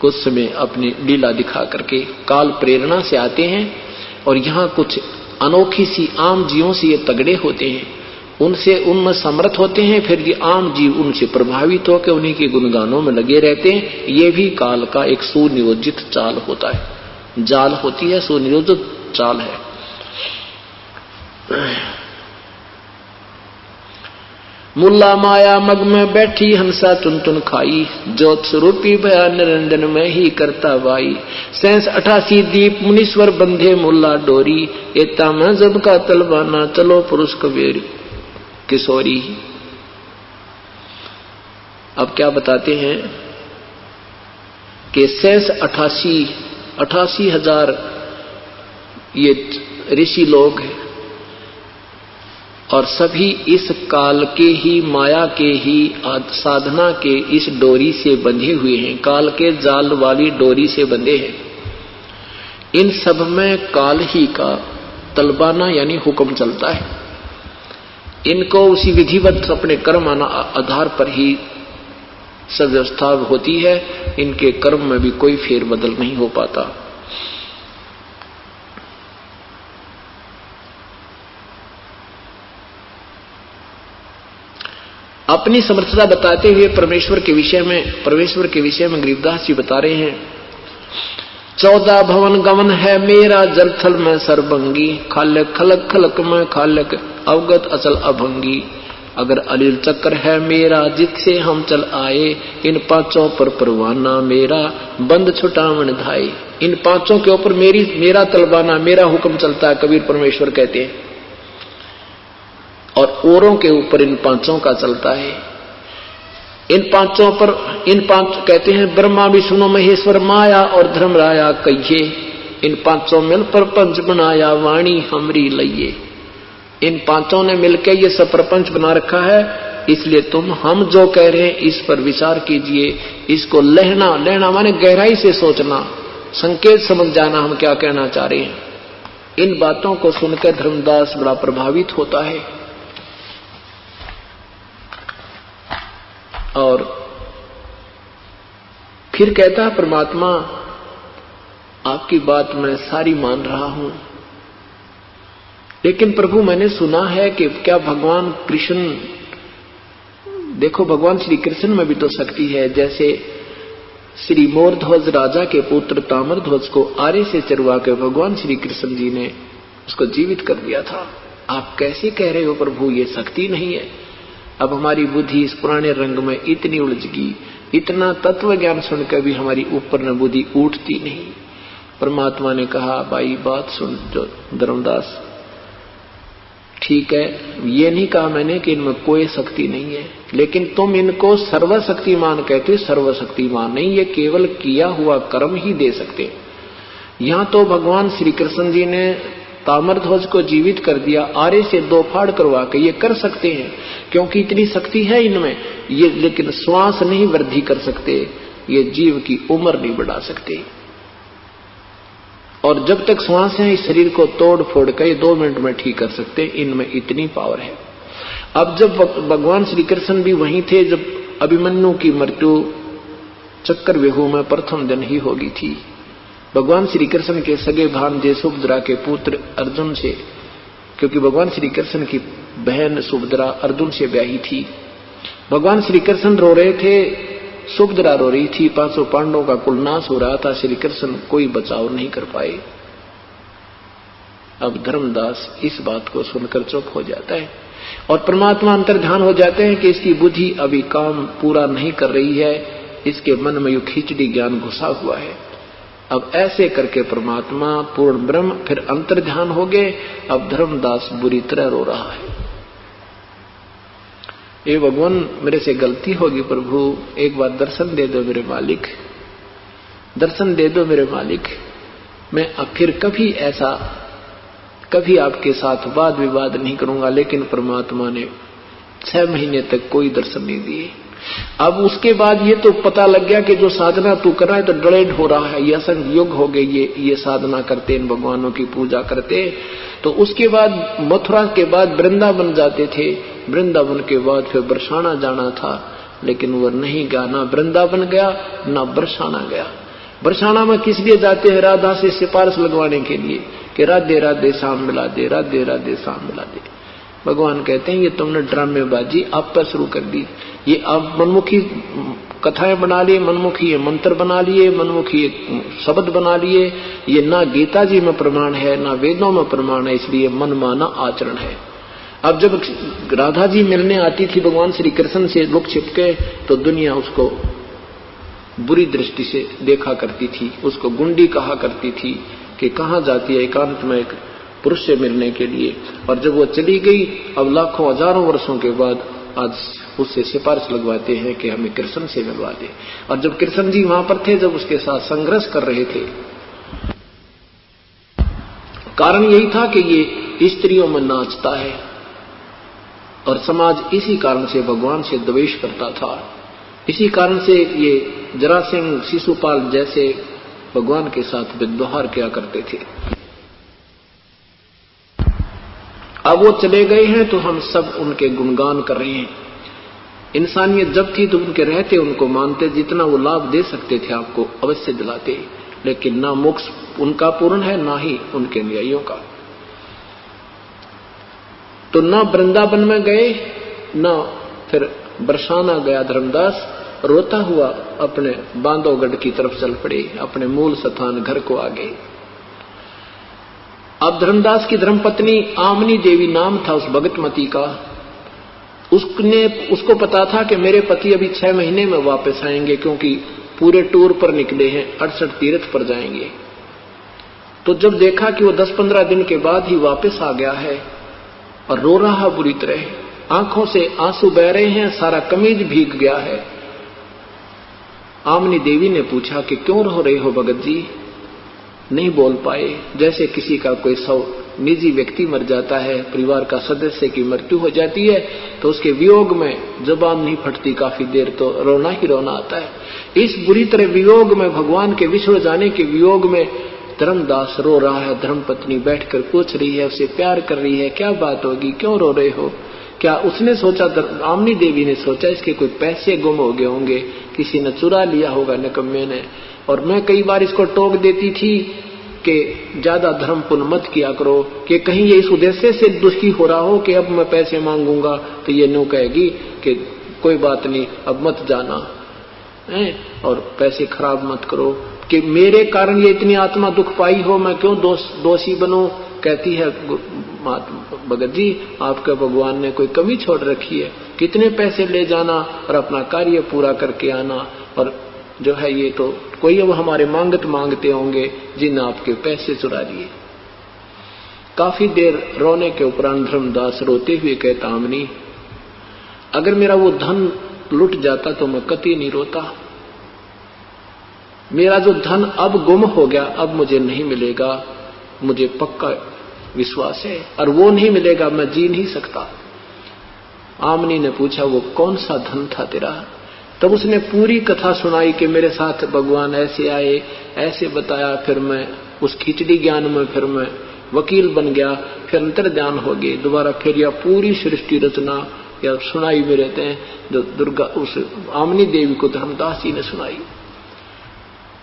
कुछ समय अपनी लीला दिखा करके काल प्रेरणा से आते हैं, और यहाँ कुछ अनोखी सी आम जीवों से ये तगड़े होते हैं, उनसे उनमें समर्थ होते हैं, फिर ये आम जीव उनसे प्रभावित होकर उन्हीं के गुणगानों में लगे रहते हैं। ये भी काल का एक सुनियोजित चाल होता है, जाल होती है, सुनियोजित चाल है। मुल्ला माया मग में बैठी हंसा चुन चुन खाई, ज्योत स्वरूपी भया निरंजन में ही करता बाई। 88 दीप मुनीश्वर बंधे मुल्ला डोरी, एता में जब का तलवाना चलो पुरुष कबीर किशोरी। अब क्या बताते हैं कि 88,000 ये ऋषि लोग हैं, और सभी इस काल के ही, माया के ही, साधना के इस डोरी से बंधे हुए हैं, काल के जाल वाली डोरी से बंधे हैं। इन सब में काल ही का तलबाना यानी हुक्म चलता है। इनको उसी विधिवत अपने कर्म आधार पर ही सब व्यवस्था होती है, इनके कर्म में भी कोई फेरबदल नहीं हो पाता। अपनी समर्थता बताते हुए परमेश्वर के विषय में गरीबदास जी बता रहे हैं, 14 भवन गमन है मेरा जलथल में सरभंगी, खालक खलक खलक में खालक अवगत अचल अभंगी। अगर अलील चक्र है मेरा जिससे हम चल आए, इन 5 पर परवाना मेरा बंद छुटावन धाए। इन 5 के ऊपर मेरा तलबाना, मेरा हुक्म चलता है, कबीर परमेश्वर कहते हैं, और औरों के ऊपर इन 5 का चलता है। इन 5 कहते हैं ब्रह्मा विष्णु महेश्वर माया और धर्मराया कहिए, इन 5 मिल पर पंच बनाया वाणी हमरी लइये। इन पांचों ने मिलकर ये सब प्रपंच बना रखा है, इसलिए तुम हम जो कह रहे हैं इस पर विचार कीजिए। इसको लेना लेना माने गहराई से सोचना, संकेत समझ जाना हम क्या कहना चाह रहे हैं। इन बातों को सुनकर धर्मदास बड़ा प्रभावित होता है और फिर कहता है, परमात्मा आपकी बात मैं सारी मान रहा हूं, लेकिन प्रभु मैंने सुना है कि क्या भगवान कृष्ण, देखो भगवान श्री कृष्ण में भी तो शक्ति है। जैसे श्री मोरध्वज राजा के पुत्र ताम्रध्वज को आरे से चरवा के भगवान श्री कृष्ण जी ने उसको जीवित कर दिया था। आप कैसे कह रहे हो प्रभु ये शक्ति नहीं है? अब हमारी बुद्धि इस पुराने रंग में इतनी उलझ गई, इतना तत्व ज्ञान सुनकर भी हमारी ऊपर न बुद्धि उठती नहीं। परमात्मा ने कहा, भाई बात सुन जो धर्मदास, ठीक है, ये नहीं कहा मैंने कि इनमें कोई शक्ति नहीं है, लेकिन तुम इनको सर्वशक्तिमान कहते, सर्वशक्तिमान नहीं, ये केवल किया हुआ कर्म ही दे सकते। यहां तो भगवान श्री कृष्ण जी ने ताम्रध्वज को जीवित कर दिया, आरे से 2 फाड़ करवा के, ये कर सकते हैं क्योंकि इतनी शक्ति है इनमें ये, लेकिन श्वास नहीं वृद्धि कर सकते, ये जीव की उम्र नहीं बढ़ा सकते। और जब तक श्वास है इस शरीर को तोड़ फोड़ कर 2 मिनट में ठीक कर सकते, इनमें इतनी पावर है। अब जब भगवान श्री कृष्ण भी वहीं थे जब अभिमन्यु की मृत्यु चक्कर व्यूह में प्रथम दिन ही होगी थी। भगवान श्री कृष्ण के सगे भांजे सुभद्रा के पुत्र अर्जुन से, क्योंकि भगवान श्री कृष्ण की बहन सुभद्रा अर्जुन से ब्याही थी, भगवान श्री कृष्ण रो रहे थे, सुभद्रा रो रही थी, 500 पांडवों का कुल नाश हो रहा था, श्री कृष्ण कोई बचाव नहीं कर पाए। अब धर्मदास इस बात को सुनकर चुप हो जाता है और परमात्मा अंतर्ध्यान हो जाते हैं कि इसकी बुद्धि अभी काम पूरा नहीं कर रही है, इसके मन में यू खिचड़ी ज्ञान घुसा हुआ है। अब ऐसे करके परमात्मा पूर्ण ब्रह्म फिर अंतर्ध्यान हो गए। अब धर्मदास बुरी तरह रो रहा है, ये भगवान मेरे से गलती होगी प्रभु, एक बार दर्शन दे दो मेरे मालिक, दर्शन दे दो मेरे मालिक। मैं फिर कभी आपके साथ वाद विवाद नहीं करूंगा। लेकिन परमात्मा ने 6 महीने तक कोई दर्शन नहीं दिए। अब उसके बाद ये तो पता लग गया कि जो साधना तू कर रहा है तो डलेड हो रहा है, ये असंग युग हो गए, ये साधना करते, इन भगवानों की पूजा करते। तो उसके बाद मथुरा के बाद वृंदावन जाते थे, वृंदावन के बाद फिर बरसाना जाना था, लेकिन वो नहीं गया, ना वृंदावन गया ना बरसाना गया। बरसाना में किस लिए जाते हैं? राधा से सिफारिश लगवाने के लिए कि राधे राधे शाम मिला दे, राधे राधे शाम मिला दे। भगवान कहते हैं ये तुमने ड्रामेबाजी आप पर शुरू कर दी, ये आप मनमुखी कथाएं बना लिए, मनमुखी ये मंत्र बना लिए, मनमुखी ये शब्द बना लिए, ये ना गीता जी में प्रमाण है ना वेदों में प्रमाण है, इसलिए मनमाना आचरण है। अब जब राधा जी मिलने आती थी भगवान श्री कृष्ण से लुक छिपके, तो दुनिया उसको बुरी दृष्टि से देखा करती थी, उसको गुंडी कहा करती थी कि कहाँ जाती है एकांत में एक पुरुष से मिलने के लिए। और जब वो चली गई, अब लाखों हजारों वर्षों के बाद आज उससे सिफारिश लगवाते हैं कि हमें कृष्ण से मिलवा दे। और जब कृष्ण जी वहां पर थे, जब उसके साथ संघर्ष कर रहे थे, कारण यही था कि ये स्त्रियों में नाचता है और समाज इसी कारण से भगवान से द्वेष करता था। इसी कारण से ये जरासंध शिशुपाल जैसे भगवान के साथ व्यवहार किया करते थे। अब वो चले गए हैं तो हम सब उनके गुणगान कर रहे हैं। इंसानियत जब थी तो उनके रहते उनको मानते, जितना वो लाभ दे सकते थे आपको अवश्य दिलाते, लेकिन ना मोक्ष उनका पूर्ण है ना ही उनके न्यायियों का। तो ना वृंदावन में गए ना फिर बरसाना गया। धर्मदास रोता हुआ अपने बांधवगढ़ की तरफ चल पड़े, अपने मूल स्थान घर को आ गए। अब धर्मदास की धर्मपत्नी आमनी देवी नाम था उस भगतमती का। उसको पता था कि मेरे पति अभी 6 महीने में वापस आएंगे, क्योंकि पूरे टूर पर निकले हैं, 68 तीर्थ पर जाएंगे। तो जब देखा कि वो 10-15 दिन के बाद ही वापस आ गया है और रो रहा बुरी तरह, आंखों से आंसू बह रहे हैं, सारा कमीज भीग गया है। आमनी देवी ने पूछा कि क्यों रो रहे हो भगत जी? नहीं बोल पाए, जैसे किसी का कोई निजी व्यक्ति मर जाता है, परिवार का सदस्य की मृत्यु हो जाती है, तो उसके वियोग में जुबान नहीं फटती काफी देर, तो रोना ही रोना आता है। इस बुरी तरह वियोग में, भगवान के विछड़ जाने के वियोग में धर्मदास रो रहा है। धर्मपत्नी बैठकर पूछ रही है, उसे प्यार कर रही है, क्या बात होगी, क्यों रो रहे हो? क्या उसने सोचा, आमनी देवी ने सोचा इसके कोई पैसे गुम हो गए होंगे, किसी ने चुरा लिया होगा निकम्मे ने। और मैं कई बार इसको टोक देती थी कि ज्यादा धर्म पुण्य मत किया करो, कि कहीं ये इस उद्देश्य से दुखी हो रहा हो कि अब मैं पैसे मांगूंगा तो ये नो कहेगी कि कोई बात नहीं, अब मत जाना है और पैसे खराब मत करो, कि मेरे कारण ये इतनी आत्मा दुख पाई हो, मैं क्यों दोषी बनूं। कहती है भगत जी, आपके भगवान ने कोई कमी छोड़ रखी है, कितने पैसे ले जाना और अपना कार्य पूरा करके आना, और जो है ये तो कोई अब हमारे मांगते होंगे जिन आपके पैसे चुरा लिए। काफी देर रोने के उपरांत धर्मदास रोते हुए कहता, आमनी अगर मेरा वो धन लुट जाता तो मैं कतई नहीं रोता। मेरा जो धन अब गुम हो गया, अब मुझे नहीं मिलेगा, मुझे पक्का विश्वास है, और वो नहीं मिलेगा मैं जी नहीं सकता। आमनी ने पूछा, वो कौन सा धन था तेरा? तब उसने पूरी कथा सुनाई कि मेरे साथ भगवान ऐसे आए, ऐसे बताया, फिर मैं उस खिचड़ी ज्ञान में फिर मैं वकील बन गया, फिर अंतर्ध्यान हो गए दोबारा, फिर यह पूरी सृष्टि रचना या सुनाई में रहते हैं जो दुर्गा उस आमनी देवी को धर्मदास जी ने सुनाई।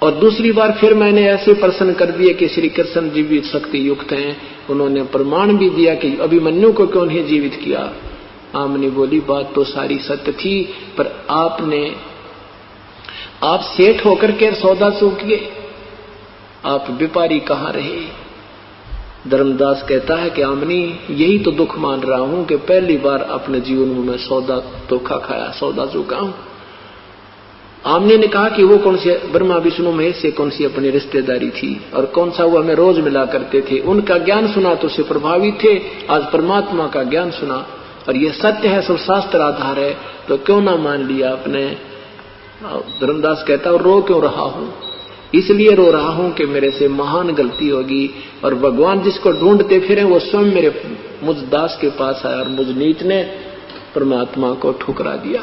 और दूसरी बार फिर मैंने ऐसे प्रश्न कर दिए कि श्री कृष्ण जी भी शक्ति युक्त हैं, उन्होंने प्रमाण भी दिया कि अभिमन्यु को क्यों नहीं जीवित किया। आमनी बोली, बात तो सारी सत्य थी, पर आप सेठ होकर के सौदा चूकिए, आप व्यापारी कहाँ रहे? धर्मदास कहता है कि आमनी यही तो दुख मान रहा हूं कि पहली बार अपने जीवन में मैं सौदा धोखा खाया, सौदा चूका हूं। आमनी ने कहा कि वो कौन सी ब्रह्मा विष्णु महेश से कौन सी अपनी रिश्तेदारी थी और कौन सा वो हमें रोज मिला करते थे, उनका ज्ञान सुना तो उससे प्रभावित थे, आज परमात्मा का ज्ञान सुना और ये सत्य है, सब शास्त्र आधार है, तो क्यों ना मान लिया आपने। धर्मदास कहता है, रो क्यों रहा हूं? इसलिए रो रहा हूं कि मेरे से महान गलती होगी, और भगवान जिसको ढूंढते फिरे वो स्वयं मेरे मुझ दास के पास आया और मुझ नीच ने परमात्मा को ठुकरा दिया।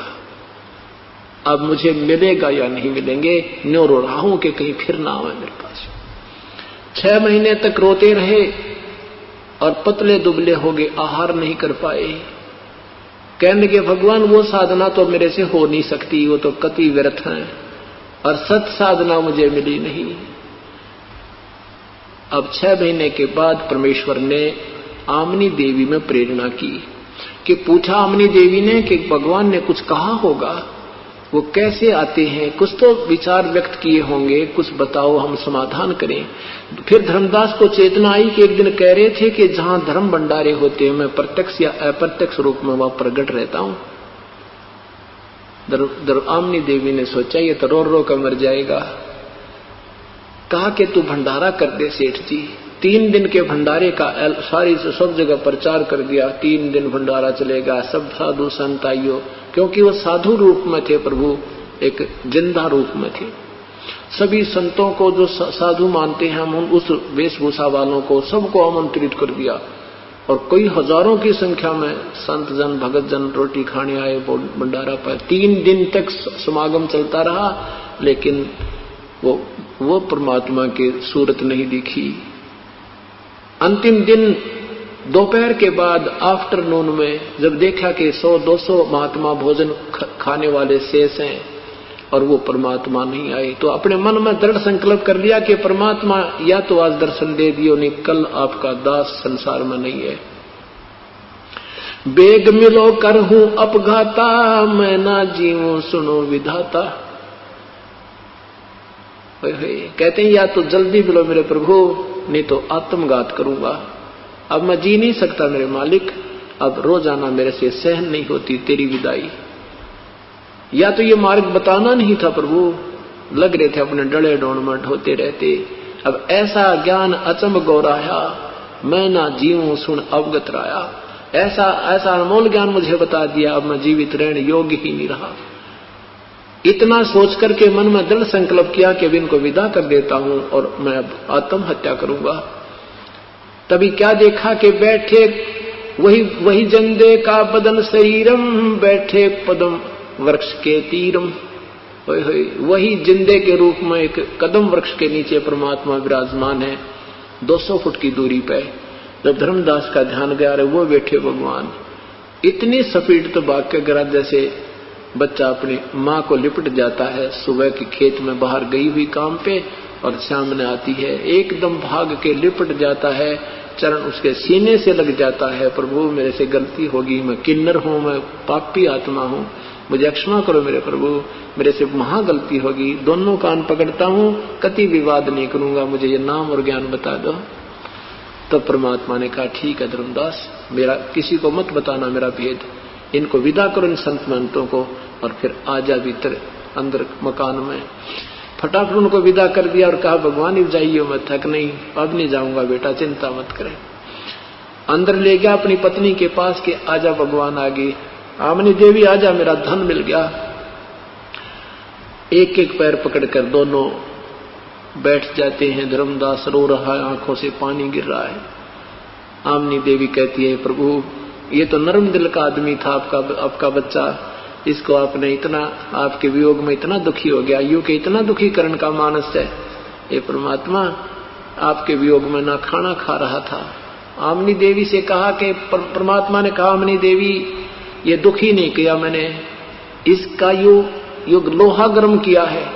अब मुझे मिलेगा या नहीं मिलेंगे, न्यों रो रहा हूं कि कहीं फिर ना आए मेरे पास। 6 महीने तक रोते रहे और पतले दुबले हो गए, आहार नहीं कर पाए। कहने के भगवान वो साधना तो मेरे से हो नहीं सकती, वो तो कति व्यर्थ है, और सत साधना मुझे मिली नहीं। अब 6 महीने के बाद परमेश्वर ने आमनी देवी में प्रेरणा की कि पूछा आमनी देवी ने कि भगवान ने कुछ कहा होगा, वो कैसे आते हैं, कुछ तो विचार व्यक्त किए होंगे, कुछ बताओ हम समाधान करें। फिर धर्मदास को चेतना आई कि एक दिन कह रहे थे कि जहां धर्म भंडारे होते हैं मैं प्रत्यक्ष या अप्रत्यक्ष रूप में वहां प्रकट रहता हूं। आमनी देवी ने सोचा ये तो रो रो कर मर जाएगा। कहा कि तू भंडारा कर दे सेठ जी। 3 दिन के भंडारे का सारी सब जगह प्रचार कर दिया, 3 दिन भंडारा चलेगा, सब साधु संत आइयो, क्योंकि वो साधु रूप में थे प्रभु, एक जिंदा रूप में थे। सभी संतों को जो साधु मानते हैं हम, उस वेशभूषा वालों को सबको आमंत्रित कर दिया, और कई हजारों की संख्या में संत जन भगत जन रोटी खाने आए भंडारा पर। 3 दिन तक समागम चलता रहा, लेकिन वो परमात्मा की सूरत नहीं दिखी। अंतिम दिन दोपहर के बाद आफ्टरनून में जब देखा कि 100-200 महात्मा भोजन खाने वाले शेष हैं और वो परमात्मा नहीं आए, तो अपने मन में दृढ़ संकल्प कर लिया कि परमात्मा या तो आज दर्शन दे दियो, नहीं कल आपका दास संसार में नहीं है। बेग मिलो कर हूं अपघाता, मैं ना जीऊं सुनो विधाता। कहते हैं या तो जल्दी मिलो मेरे प्रभु, नहीं तो आत्मघात करूंगा। अब मैं जी नहीं सकता मेरे मालिक, अब रोजाना मेरे से सहन नहीं होती तेरी विदाई। या तो ये मार्ग बताना नहीं था प्रभु, लग रहे थे अपने डले डोण में ढोते रहते। अब ऐसा ज्ञान अचंभ गौराया, मैं ना जीऊं सुन अवगत राया। ऐसा अनमोल ज्ञान मुझे बता दिया, अब मैं जीवित रहने योग्य ही नहीं रहा। इतना सोच करके मन में दृढ़ संकल्प किया कि अब इनको विदा कर देता हूं और मैं अब आत्महत्या करूंगा। तभी क्या देखा कि बैठे वही जंदे का बदन शरीरम, बैठे पदम वृक्ष के तीरम। वही जिंदे के रूप में एक कदम वृक्ष के नीचे परमात्मा विराजमान है 200 फुट की दूरी पे। जब धर्मदास का ध्यान गया रे वो बैठे भगवान, इतनी स्पीड तो भाग के गिरा जैसे बच्चा अपनी माँ को लिपट जाता है सुबह की खेत में बाहर गई हुई काम पे और सामने आती है, एकदम भाग के लिपट जाता है, चरण उसके सीने से लग जाता है। प्रभु मेरे से गलती होगी, मैं किन्नर हूँ, मैं पापी आत्मा हूँ, मुझे क्षमा करो मेरे प्रभु, मेरे से महा गलती होगी। दोनों कान पकड़ता हूँ, कति विवाद नहीं करूंगा, मुझे ये नाम और ज्ञान बता दो। तब परमात्मा ने कहा ठीक है धर्मदास, मेरा किसी को मत बताना मेरा भेद, इनको विदा करो इन संत महंतों को और फिर आजा भीतर अंदर मकान में। फटाफट उनको विदा कर दिया और कहा भगवान ही जाइए, मैं थक नहीं, अब नहीं जाऊंगा बेटा, चिंता मत करें। अंदर ले गया अपनी पत्नी के पास के आजा भगवान आगे, आमनी देवी आजा, मेरा धन मिल गया। एक एक पैर पकड़कर दोनों बैठ जाते हैं। धर्मदास रो रहा है, आंखों से पानी गिर रहा है। आमनी देवी कहती है प्रभु ये तो नरम दिल का आदमी था, आपका बच्चा, इसको आपने इतना, आपके वियोग में इतना दुखी हो गया, यूं के इतना दुखी करने का मानस है। ये परमात्मा आपके वियोग में ना खाना खा रहा था। आमनी देवी से कहा कि परमात्मा ने कहा आमनी देवी ये दुखी नहीं किया मैंने, इसका युग लोहा गर्म किया है,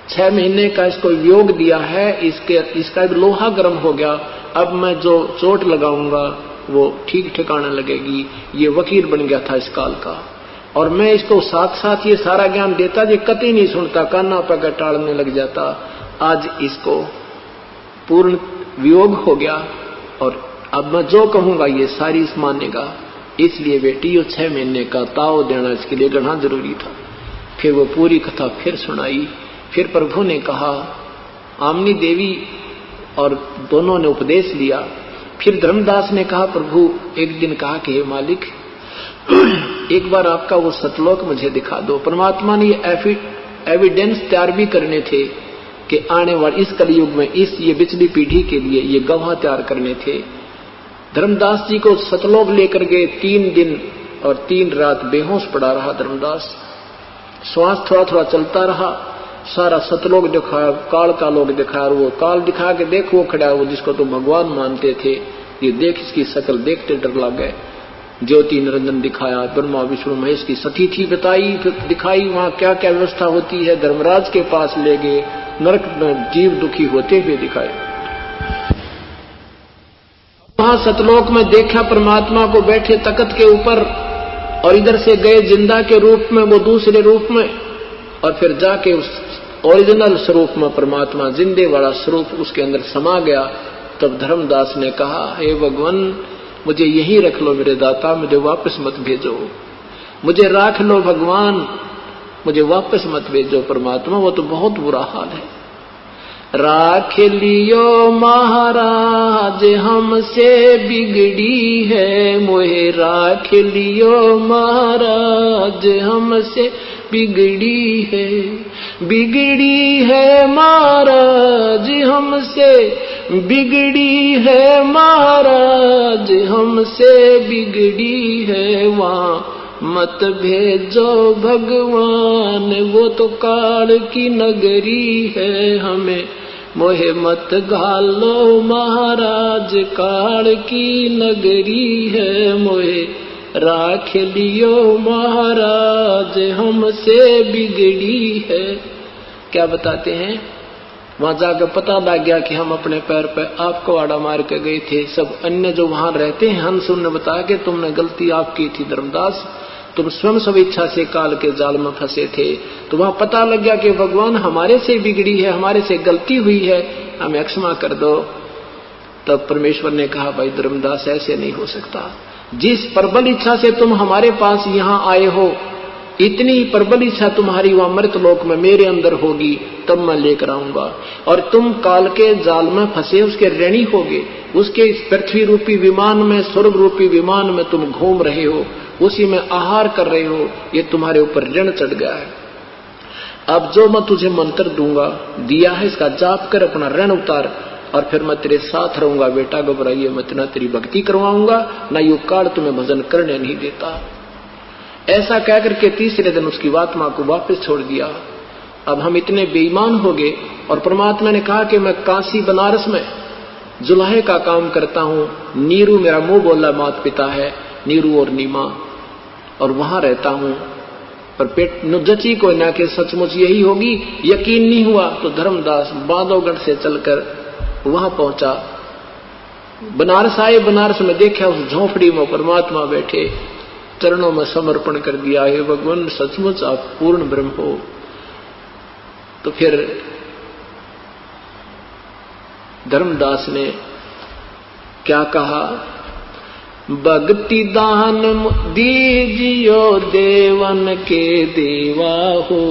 6 महीने का इसको वियोग दिया है, इसका लोहा गर्म हो गया, अब मैं जो चोट लगाऊंगा वो ठीक ठिकाने लगेगी। ये वकील बन गया था इस काल का, और मैं इसको साथ साथ ये सारा ज्ञान देता, ये कतई नहीं सुनता, काना पकड़ टाड़ने लग जाता। आज इसको पूर्ण वियोग हो गया और अब मैं जो कहूंगा ये सारी मानेगा, इसलिए बेटी ये 6 महीने का ताव देना इसके लिए गढ़ना जरूरी था। फिर वो पूरी कथा फिर सुनाई। फिर प्रभु ने कहा, आमनी देवी और दोनों ने उपदेश लिया। फिर धर्मदास ने कहा प्रभु एक दिन कहा कि हे मालिक एक बार आपका वो सतलोक मुझे दिखा दो। परमात्मा ने ये एविडेंस तैयार भी करने थे कि आने वाले इस कलयुग में ये पिछली पीढ़ी के लिए ये गवाह तैयार करने थे। धर्मदास जी को सतलोक लेकर गए, 3 दिन और 3 रात बेहोश पड़ा रहा धर्मदास, श्वास थोड़ा थोड़ा चलता रहा। सारा सतलोक दिखाया, काल का लोग दिखाया, और वो काल दिखा के देख वो खड़ा, वो जिसको तुम भगवान मानते थे, ये देख इसकी शकल देखते डर लग गए। ज्योति निरंजन दिखाया, ब्रह्मा विष्णु महेश की सतीथि बताई, फिर दिखाई वहां क्या क्या व्यवस्था होती है। धर्मराज के पास ले गए, नरक में जीव दुखी होते हुए दिखाए। वहां सतलोक में देखा परमात्मा को बैठे तख्त के ऊपर, और इधर से गए जिंदा के रूप में वो दूसरे रूप में, और फिर जाके उस ओरिजिनल स्वरूप में परमात्मा जिंदे वाला स्वरूप उसके अंदर समा गया। तब धर्मदास ने कहा हे भगवान मुझे यहीं रख लो मेरे दाता, मुझे वापस मत भेजो, मुझे राख लो भगवान, मुझे वापस मत भेजो परमात्मा, वो तो बहुत बुरा हाल है। राख लियो महाराज हमसे बिगड़ी है मोहे, राख लियो महाराज हमसे बिगड़ी है महाराज हमसे, बिगड़ी है महाराज हमसे बिगड़ी है। वहाँ मत भेजो भगवान, वो तो काल की नगरी है, हमें मोहे मत घालो महाराज, काल की नगरी है, मोहे राख लियो महाराज हमसे बिगड़ी है। क्या बताते हैं, वहां जाकर पता लग गया कि हम अपने पैर पर आपको आड़ा मार के गए थे। सब अन्य जो वहां रहते हैं हंस ने बताया कि तुमने गलती आपकी थी धर्मदास, तुम स्वयं सब इच्छा से काल के जाल में फंसे थे। तो वहां पता लग गया कि भगवान हमारे से बिगड़ी है, हमारे से गलती हुई है, हमें क्षमा कर दो। तब परमेश्वर ने कहा भाई धर्मदास ऐसे नहीं हो सकता, जिस प्रबल इच्छा से तुम हमारे पास यहाँ आए हो, इतनी प्रबल इच्छा तुम्हारी वहां मृत लोक में मेरे अंदर होगी, तब मैं लेकर आऊंगा। और तुम काल के जाल में फंसे उसके ऋणी होगे, उसके पृथ्वी रूपी विमान में, स्वर्ग रूपी विमान में तुम घूम रहे हो, उसी में आहार कर रहे हो, ये तुम्हारे ऊपर ऋण चढ़ गया है। अब जो मैं तुझे मंत्र दूंगा, दिया है, इसका जाप कर अपना ऋण उतार, और फिर मैं तेरे साथ रहूंगा बेटा, घबराइए मत, ना तेरी भक्ति करवाऊंगा, ना यू काल तुम्हें भजन करने नहीं देता। ऐसा कहकर के तीसरे दिन उसकी आत्मा को वापस छोड़ दिया। अब हम इतने बेईमान हो गए, और परमात्मा ने कहा कि मैं काशी बनारस में जुलाहे का काम करता हूं, नीरू मेरा मुंह बोला माता पिता है, नीरू और नीमा, और वहां रहता हूं। पर पेट नुजची को ना कि सचमुच यही होगी, यकीन नहीं हुआ तो धर्मदास बांधवगढ़ से चलकर वहां पहुंचा। बनारस आए, बनारस में देखा उस झोंपड़ी में परमात्मा बैठे, चरणों में समर्पण कर दिया, हे भगवान सचमुच आप पूर्ण ब्रह्म हो। तो फिर धर्मदास ने क्या कहा, भक्ति दान दीजियो देवन के देवा हो,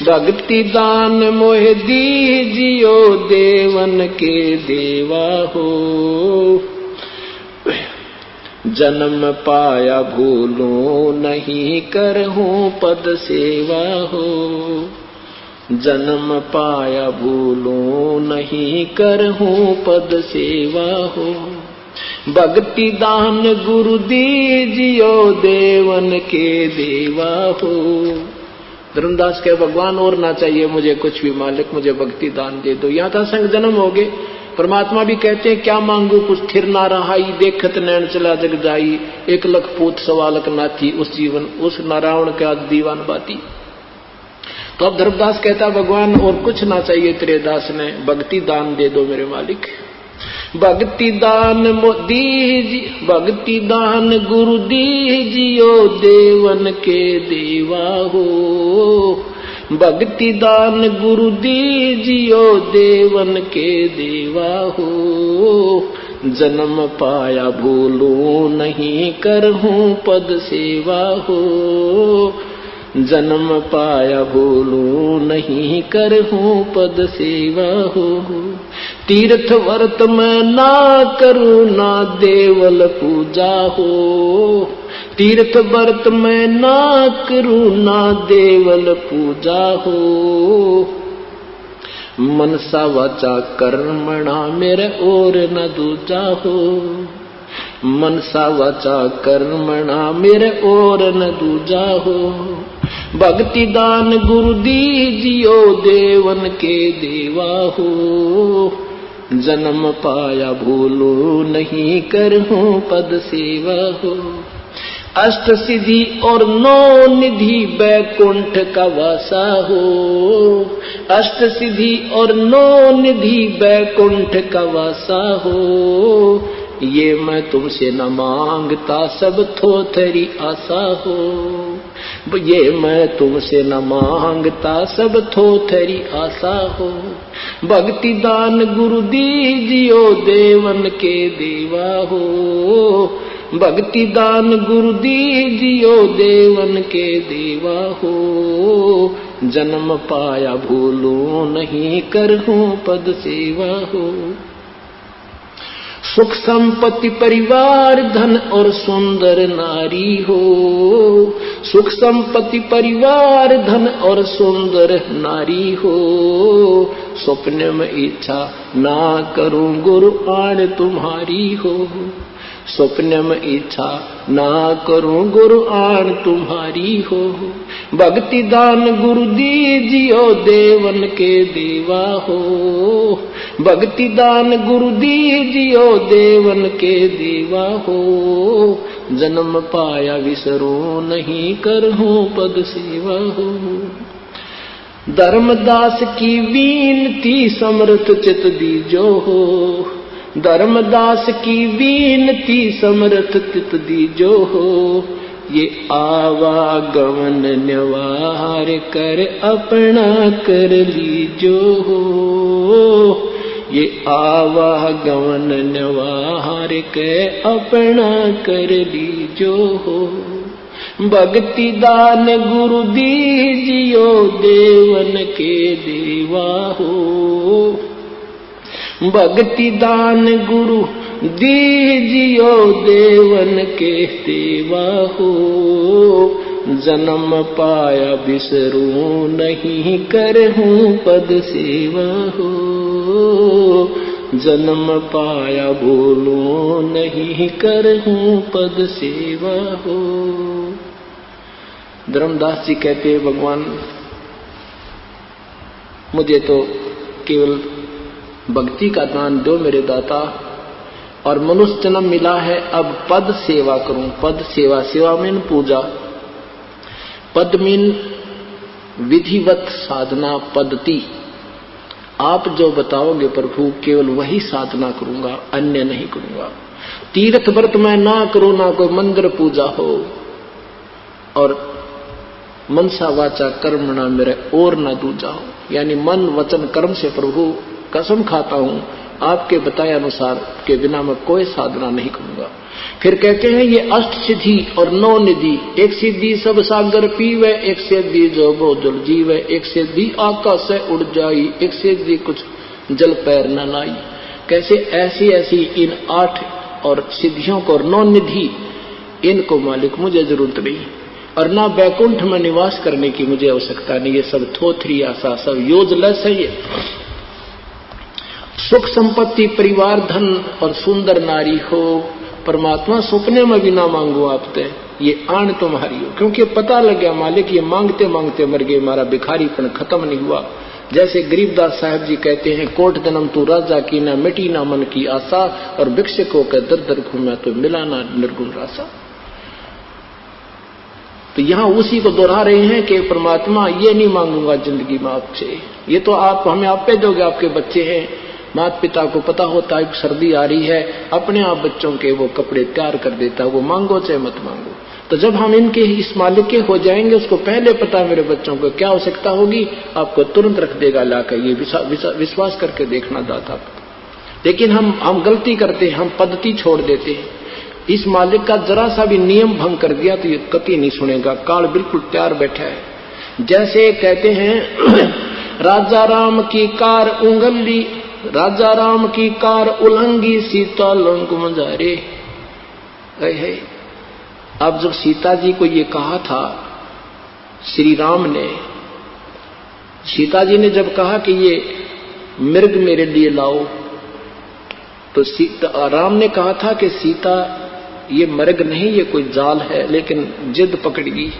भक्ति दान मोह दीजियो देवन के देवा हो, जन्म पाया भूलूं नहीं करहूं पद सेवा हो, जन्म पाया भूलूं नहीं करहूं पद सेवा हो, भक्ति दान गुरु दीजियो देवन के देवा हो। धर्मदास कहे भगवान और ना चाहिए मुझे कुछ भी, मालिक मुझे भक्ति दान दे दो। यहाँ था संग जन्म हो गए। परमात्मा भी कहते हैं क्या मांगू कुछ थिर ना रहाई, देखत नैन चला जग जाई, 1 लाख पूत 1.25 लाख नाथी, उस जीवन उस नारायण का दीवान बाती। तो अब धर्मदास कहता भगवान और कुछ ना चाहिए तेरे दास ने, भक्ति दान दे दो मेरे मालिक। भक्ति दान दीजिए, भक्ति दान गुरु दीजियो देवन के देवा हो, भक्ति दान गुरु दीजियो देवन के देवा हो, जन्म पाया भूलूं नहीं करहूं पद सेवा हो, जन्म पाया भूलूं नहीं करहूं पद सेवा हो, तीर्थ व्रत मैं ना करूं ना देवल पूजा हो, तीर्थ व्रत मैं ना करूं ना देवल पूजा हो, मनसा वाचा कर्मणा मेरे और न दूजा हो, मनसा वाचा कर्मणा मेरे और न दूजा हो, भक्ति दान गुरु दीजियो देवन के देवा हो, जन्म पाया भूलूं नहीं करहूं पद सेवा हो, अष्ट सिद्धि और 9 निधि बैकुंठ का वासा हो, अष्ट सिद्धि और 9 निधि बैकुंठ का वासा हो, ये मैं तुमसे न मांगता सब थोथरी आशा हो, ये मैं तुमसे न मांगता सब थोथरी आशा हो, भक्ति दान गुरु दीजियो देवन के देवा हो, भक्ति दान गुरु दीजियो देवन के देवा हो, जन्म पाया भूलूं नहीं करहूं पद सेवा हो, सुख संपत्ति परिवार धन और सुंदर नारी हो, सुख संपत्ति परिवार धन और सुंदर नारी हो, स्वप्न में इच्छा ना करूं गुरु आन तुम्हारी हो, स्वप्न में इच्छा ना करूं गुरु आन तुम्हारी हो, भक्ति दान गुरु दीजियो देवन के देवा हो, भक्ति दान गुरु दीजियो देवन के देवा हो, जन्म पाया विसरूं नहीं करहूं पद सेवा हो, धर्मदास की विनती समर्थ चित दीजो हो, धर्मदास की विनती समर्थ चित दीजो हो, ये आवागमन निवार कर अपना कर लीजो हो, ये आवागमन निवार के अपना कर लीजो हो, भक्ति दान गुरु दीजियो देवन के देवा हो, भक्ति दान गुरु दीजियो देवन के देवा हो, जन्म पाया बिसरूं नहीं करहूं पद सेवा हो। जन्म पाया बोलो नहीं करहूं पद सेवा हो। धर्मदास जी कहते हैं भगवान मुझे तो केवल भक्ति का दान दो मेरे दाता, और मनुष्य जन्म मिला है अब पद सेवा करूं। पद सेवा, सेवा मीन पूजा, पद मीन विधिवत साधना पद्धति। आप जो बताओगे प्रभु केवल वही साधना करूंगा, अन्य नहीं करूंगा। तीर्थ व्रत मैं ना करूं, ना कोई मंदिर पूजा हो, और मनसा वाचा कर्म ना मेरे और ना दूजा हो। यानी मन वचन कर्म से प्रभु कसम खाता हूं आपके बताए अनुसार के बिना मैं कोई साधना नहीं करूंगा। फिर कहते हैं ये अष्ट सिद्धि और 9 निधि, एक सिद्धि सब सागर पीवे, एक सिद्धि जो बोझल जीवे, एक सिद्धि आकाश से उड़ जाई, एक सिद्धि कुछ जल पैर न लाई। कैसे ऐसी ऐसी इन 8 और सिद्धियों को और 9 निधि, इनको मालिक मुझे जरूरत नहीं, और ना बैकुंठ में निवास करने की मुझे आवश्यकता नहीं। ये सब थोथरी आशा, सब यूजलेस है। ये सुख संपत्ति परिवार धन और सुंदर नारी हो, परमात्मा सपने में भी ना मांगो आपसे, ये आन तुम्हारी हो। क्योंकि पता लग गया मालिक ये मांगते मांगते मर गए, हमारा भिखारीपन खत्म नहीं हुआ। जैसे गरीबदास साहब जी कहते हैं, कोट जन्म तू राजा की ना मिटी ना मन की आशा, और भिक्षुकों के दर दर घूमा तो मिला ना निर्गुण रासा। तो यहाँ उसी को दोहरा रहे हैं कि परमात्मा ये नहीं मांगूंगा जिंदगी में आपसे, ये तो आप हमें आप पे दोगे, आपके बच्चे हैं, माता पिता को पता होता है सर्दी आ रही है, अपने आप बच्चों के वो कपड़े तैयार कर देता है, वो मांगो चाहे मत मांगो। तो जब हम इनके इस मालिक के हो जाएंगे, उसको पहले पता है मेरे बच्चों को क्या आवश्यकता होगी, आपको तुरंत रख देगा लाकर। ये विश्वास करके देखना दाता। लेकिन हम गलती करते हैं, हम पद्धति छोड़ देते हैं। इस मालिक का जरा सा भी नियम भंग कर दिया तो ये कभी नहीं सुनेगा, काल बिल्कुल तैयार बैठा है। जैसे कहते हैं राजा राम की कार उंगली, राजा राम की कार उलंगी, सीता लंक मंजारे। अब जब सीता जी को ये कहा था श्री राम ने, सीता जी ने जब कहा कि ये मृग मेरे लिए लाओ, तो राम ने कहा था कि सीता ये मृग नहीं, ये कोई जाल है, लेकिन जिद पकड़ गई।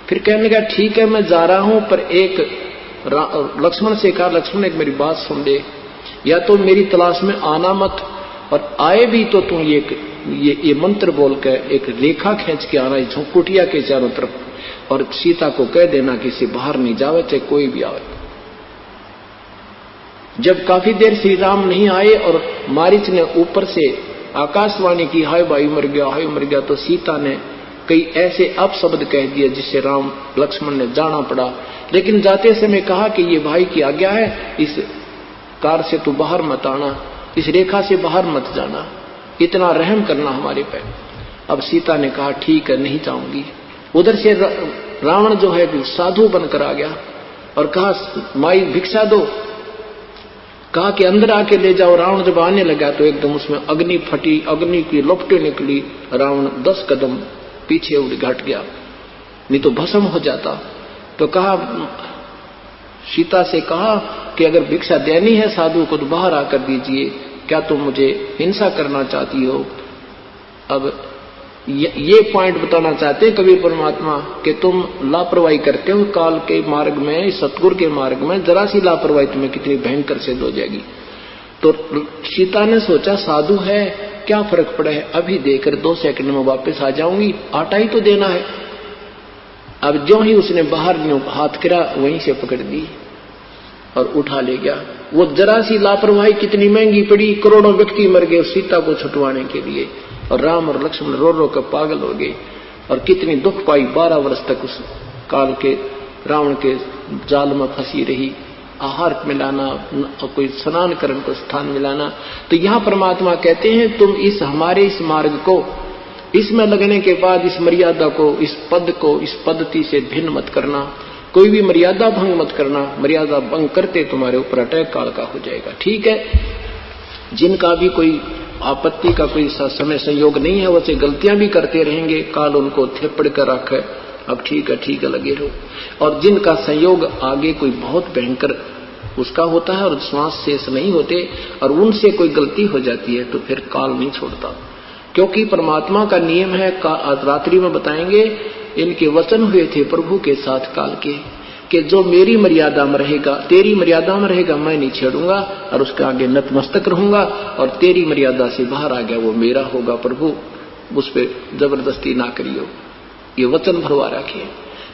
फिर कहने लगा ठीक है मैं जा रहा हूं, पर एक लक्ष्मण से कहा, लक्ष्मण एक मेरी बात सुन ले, या तो मेरी तलाश में आना मत, और आए भी तो तुम ये मंत्र बोल कर एक रेखा खींच के आना इस कुटिया के चारों तरफ, और सीता को कह देना कि इसे बाहर नहीं जावे चाहे कोई भी आवे। जब काफी देर श्री राम नहीं आए और मारीच ने ऊपर से आकाशवाणी की हाय भाई मर गया, हाय मर गया, तो सीता ने कई ऐसे अपशब्द कह दिए जिससे राम लक्ष्मण ने जाना पड़ा। लेकिन जाते समय कहा कि ये भाई की आज्ञा है, इस कार से तू बाहर मत आना, इस रेखा से बाहर मत जाना, इतना रहम करना हमारे पे। अब सीता ने कहा ठीक है नहीं जाऊंगी। उधर से रावण जो है साधु बनकर आ गया और कहा माई भिक्षा दो, कहा कि अंदर आके ले जाओ। रावण जब आने लगा तो एकदम उसमें अग्नि फटी, अग्नि की लपटें निकली, रावण 10 कदम पीछे घट गया, नहीं तो भस्म हो जाता। तो कहा सीता से कहा कि अगर भिक्षा देनी है साधु को तो बाहर आकर दीजिए, क्या तुम मुझे हिंसा करना चाहती हो। अब ये पॉइंट बताना चाहते हैं कबीर परमात्मा कि तुम लापरवाही करते हो काल के मार्ग में, सतगुरु के मार्ग में, जरा सी लापरवाही तुम्हें कितनी भयंकर सिद्ध हो जाएगी। तो सीता ने सोचा साधु है क्या फर्क पड़ा है, अभी देकर 2 सेकंड में वापस आ जाऊंगी, आटा ही तो देना है। अब जो ही उसने बाहर हाथ गिरा वहीं से पकड़ दी और उठा ले गया। वो जरा सी लापरवाही कितनी महंगी पड़ी, करोड़ों व्यक्ति मर गए सीता को छुटवाने के लिए, और राम और लक्ष्मण रो रो कर पागल हो गए, और कितनी दुख पाई। 12 वर्ष तक उस काल के रावण के जाल में फंसी रही, आहार मिलाना, कोई स्नान करने को स्थान मिलाना। तो यहाँ परमात्मा कहते हैं तुम इस हमारे इस मार्ग को, इसमें लगने के बाद इस मर्यादा को, इस पद को, इस पद्धति से भिन्न मत करना, कोई भी मर्यादा भंग मत करना। मर्यादा भंग करते तुम्हारे ऊपर अटैक काल का हो जाएगा। ठीक है, जिनका भी कोई आपत्ति का कोई समय संयोग नहीं है, वैसे गलतियां भी करते रहेंगे, काल उनको थेपड़ कर रखे, अब ठीक है लगे रहो। और जिनका संयोग आगे कोई बहुत भयंकर उसका होता है और श्वास शेष नहीं होते, और उनसे कोई गलती हो जाती है तो फिर काल नहीं छोड़ता। क्योंकि परमात्मा का नियम है, रात्रि में बताएंगे, इनके वचन हुए थे प्रभु के साथ काल के, कि जो मेरी मर्यादा में रहेगा, तेरी मर्यादा में रहेगा, मैं नहीं छेड़ूंगा और उसके आगे नतमस्तक रहूंगा, और तेरी मर्यादा से बाहर आ गया वो मेरा होगा, प्रभु उस पर जबरदस्ती ना करियो। ये वचन भरवा रखिए।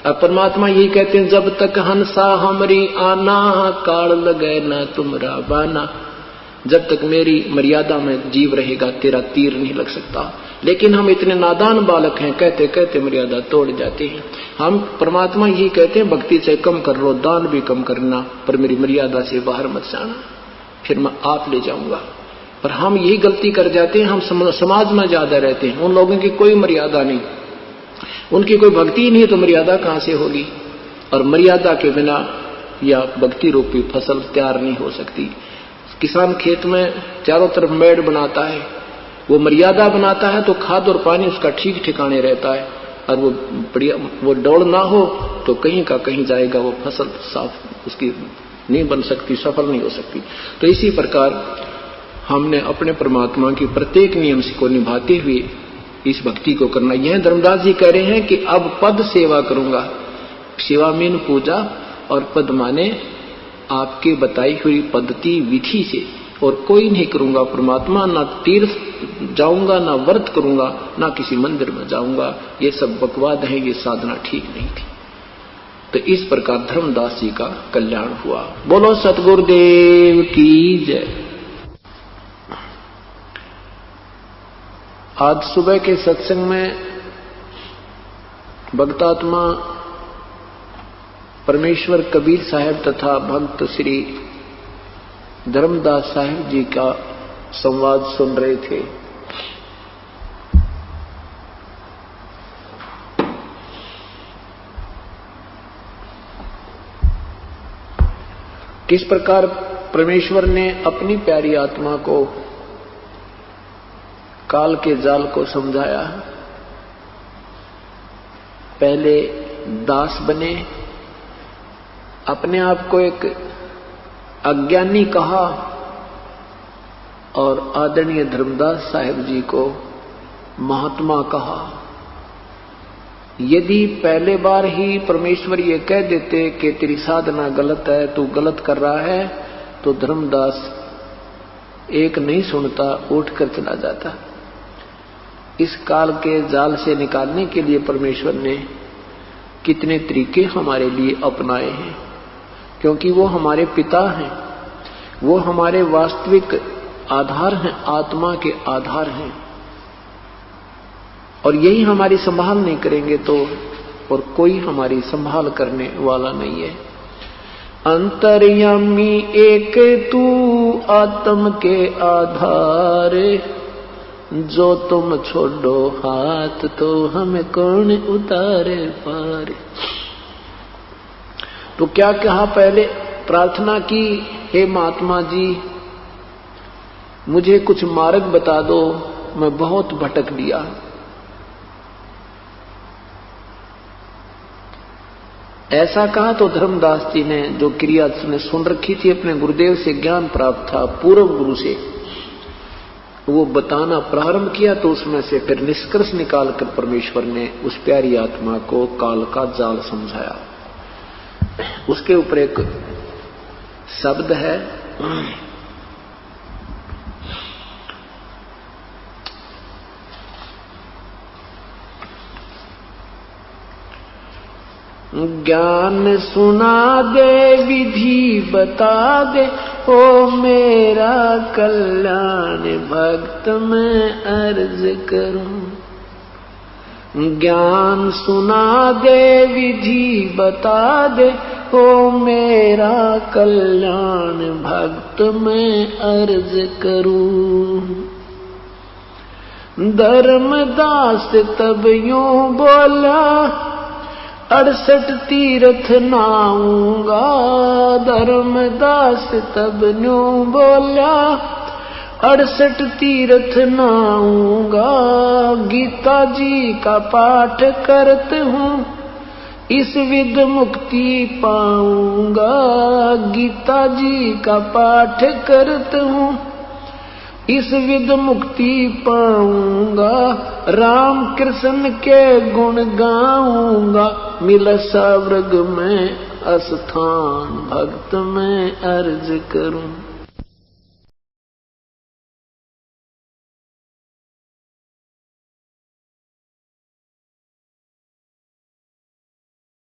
अब परमात्मा यही कहते हैं, जब तक हंसा हमारी आना, काल लगे ना तुमरा बाना। जब तक मेरी मर्यादा में जीव रहेगा तेरा तीर नहीं लग सकता। लेकिन हम इतने नादान बालक हैं, कहते कहते मर्यादा तोड़ जाते हैं। हम परमात्मा यही कहते हैं, भक्ति से कम कर लो, दान भी कम करना, पर मेरी मर्यादा से बाहर मत जाना, फिर मैं आप ले जाऊंगा। पर हम यही गलती कर जाते हैं, हम समाज में ज्यादा रहते हैं। उन लोगों की कोई मर्यादा नहीं, उनकी कोई भक्ति नहीं, तो मर्यादा कहां से होगी। और मर्यादा के बिना या भक्ति रूपी फसल तैयार नहीं हो सकती। किसान खेत में चारों तरफ मेड़ बनाता है, वो मर्यादा बनाता है तो खाद और पानी उसका ठीक ठिकाने रहता है, और वो बढ़िया वो दौड़ ना हो तो कहीं का कहीं जाएगा, वो फसल साफ उसकी नहीं बन सकती, सफल नहीं हो सकती। तो इसी प्रकार हमने अपने परमात्मा की प्रत्येक नियम को निभाते हुए इस भक्ति को करना। यह धर्मदास जी कह रहे हैं कि अब पद सेवा करूंगा। सेवा मीन पूजा, और पद माने आपके बताई हुई पद्धति विधि से, और कोई नहीं करूंगा परमात्मा, ना तीर्थ जाऊंगा, ना व्रत करूंगा, ना किसी मंदिर में जाऊंगा। ये सब बकवाद है, ये साधना ठीक नहीं थी। तो इस प्रकार धर्मदास जी का कल्याण हुआ। बोलो सतगुरुदेव की जय। आज सुबह के सत्संग में भक्तात्मा परमेश्वर कबीर साहब तथा भक्त श्री धर्मदास साहब जी का संवाद सुन रहे थे। किस प्रकार परमेश्वर ने अपनी प्यारी आत्मा को काल के जाल को समझाया। पहले दास बने, अपने आप को एक अज्ञानी कहा, और आदरणीय धर्मदास साहिब जी को महात्मा कहा। यदि पहले बार ही परमेश्वर ये कह देते कि तेरी साधना गलत है, तू गलत कर रहा है, तो धर्मदास एक नहीं सुनता, उठकर चला जाता। इस काल के जाल से निकालने के लिए परमेश्वर ने कितने तरीके हमारे लिए अपनाए हैं, क्योंकि वो हमारे पिता हैं, वो हमारे वास्तविक आधार हैं, आत्मा के आधार हैं। और यही हमारी संभाल नहीं करेंगे तो और कोई हमारी संभाल करने वाला नहीं है। अंतर्यामी एक तू आत्म के आधार, जो तुम छोड़ो हाथ तो हमें कौन उतारे पार। तो क्या कहा, पहले प्रार्थना की, हे महात्मा जी मुझे कुछ मार्ग बता दो, मैं बहुत भटक दिया। ऐसा कहा तो धर्मदास जी ने जो क्रिया ने सुन रखी थी, अपने गुरुदेव से ज्ञान प्राप्त था, पूर्व गुरु से, वो बताना प्रारंभ किया। तो उसमें से फिर निष्कर्ष निकालकर परमेश्वर ने उस प्यारी आत्मा को काल का जाल समझाया। उसके ऊपर एक शब्द है, ज्ञान सुना दे विधि बता दे, ओ मेरा कल्याण भक्त मैं अर्ज करूं। ज्ञान सुना दे विधि बता दे, ओ मेरा कल्याण भक्त मैं अर्ज करूं। धर्मदास तब यूं बोला, 68 तीर्थ नाऊंगा। धर्मदास तब यूं बोला, 68 तीर्थ नाऊंगा। गीता जी का पाठ करते हूँ, इस विध मुक्ति पाऊंगा, गीता जी का पाठ करता हूँ। इस विध मुक्ति पाऊंगा, राम कृष्ण के गुण गाऊंगा। मिला स्वर्ग में स्थान, भक्त में अर्ज करूं।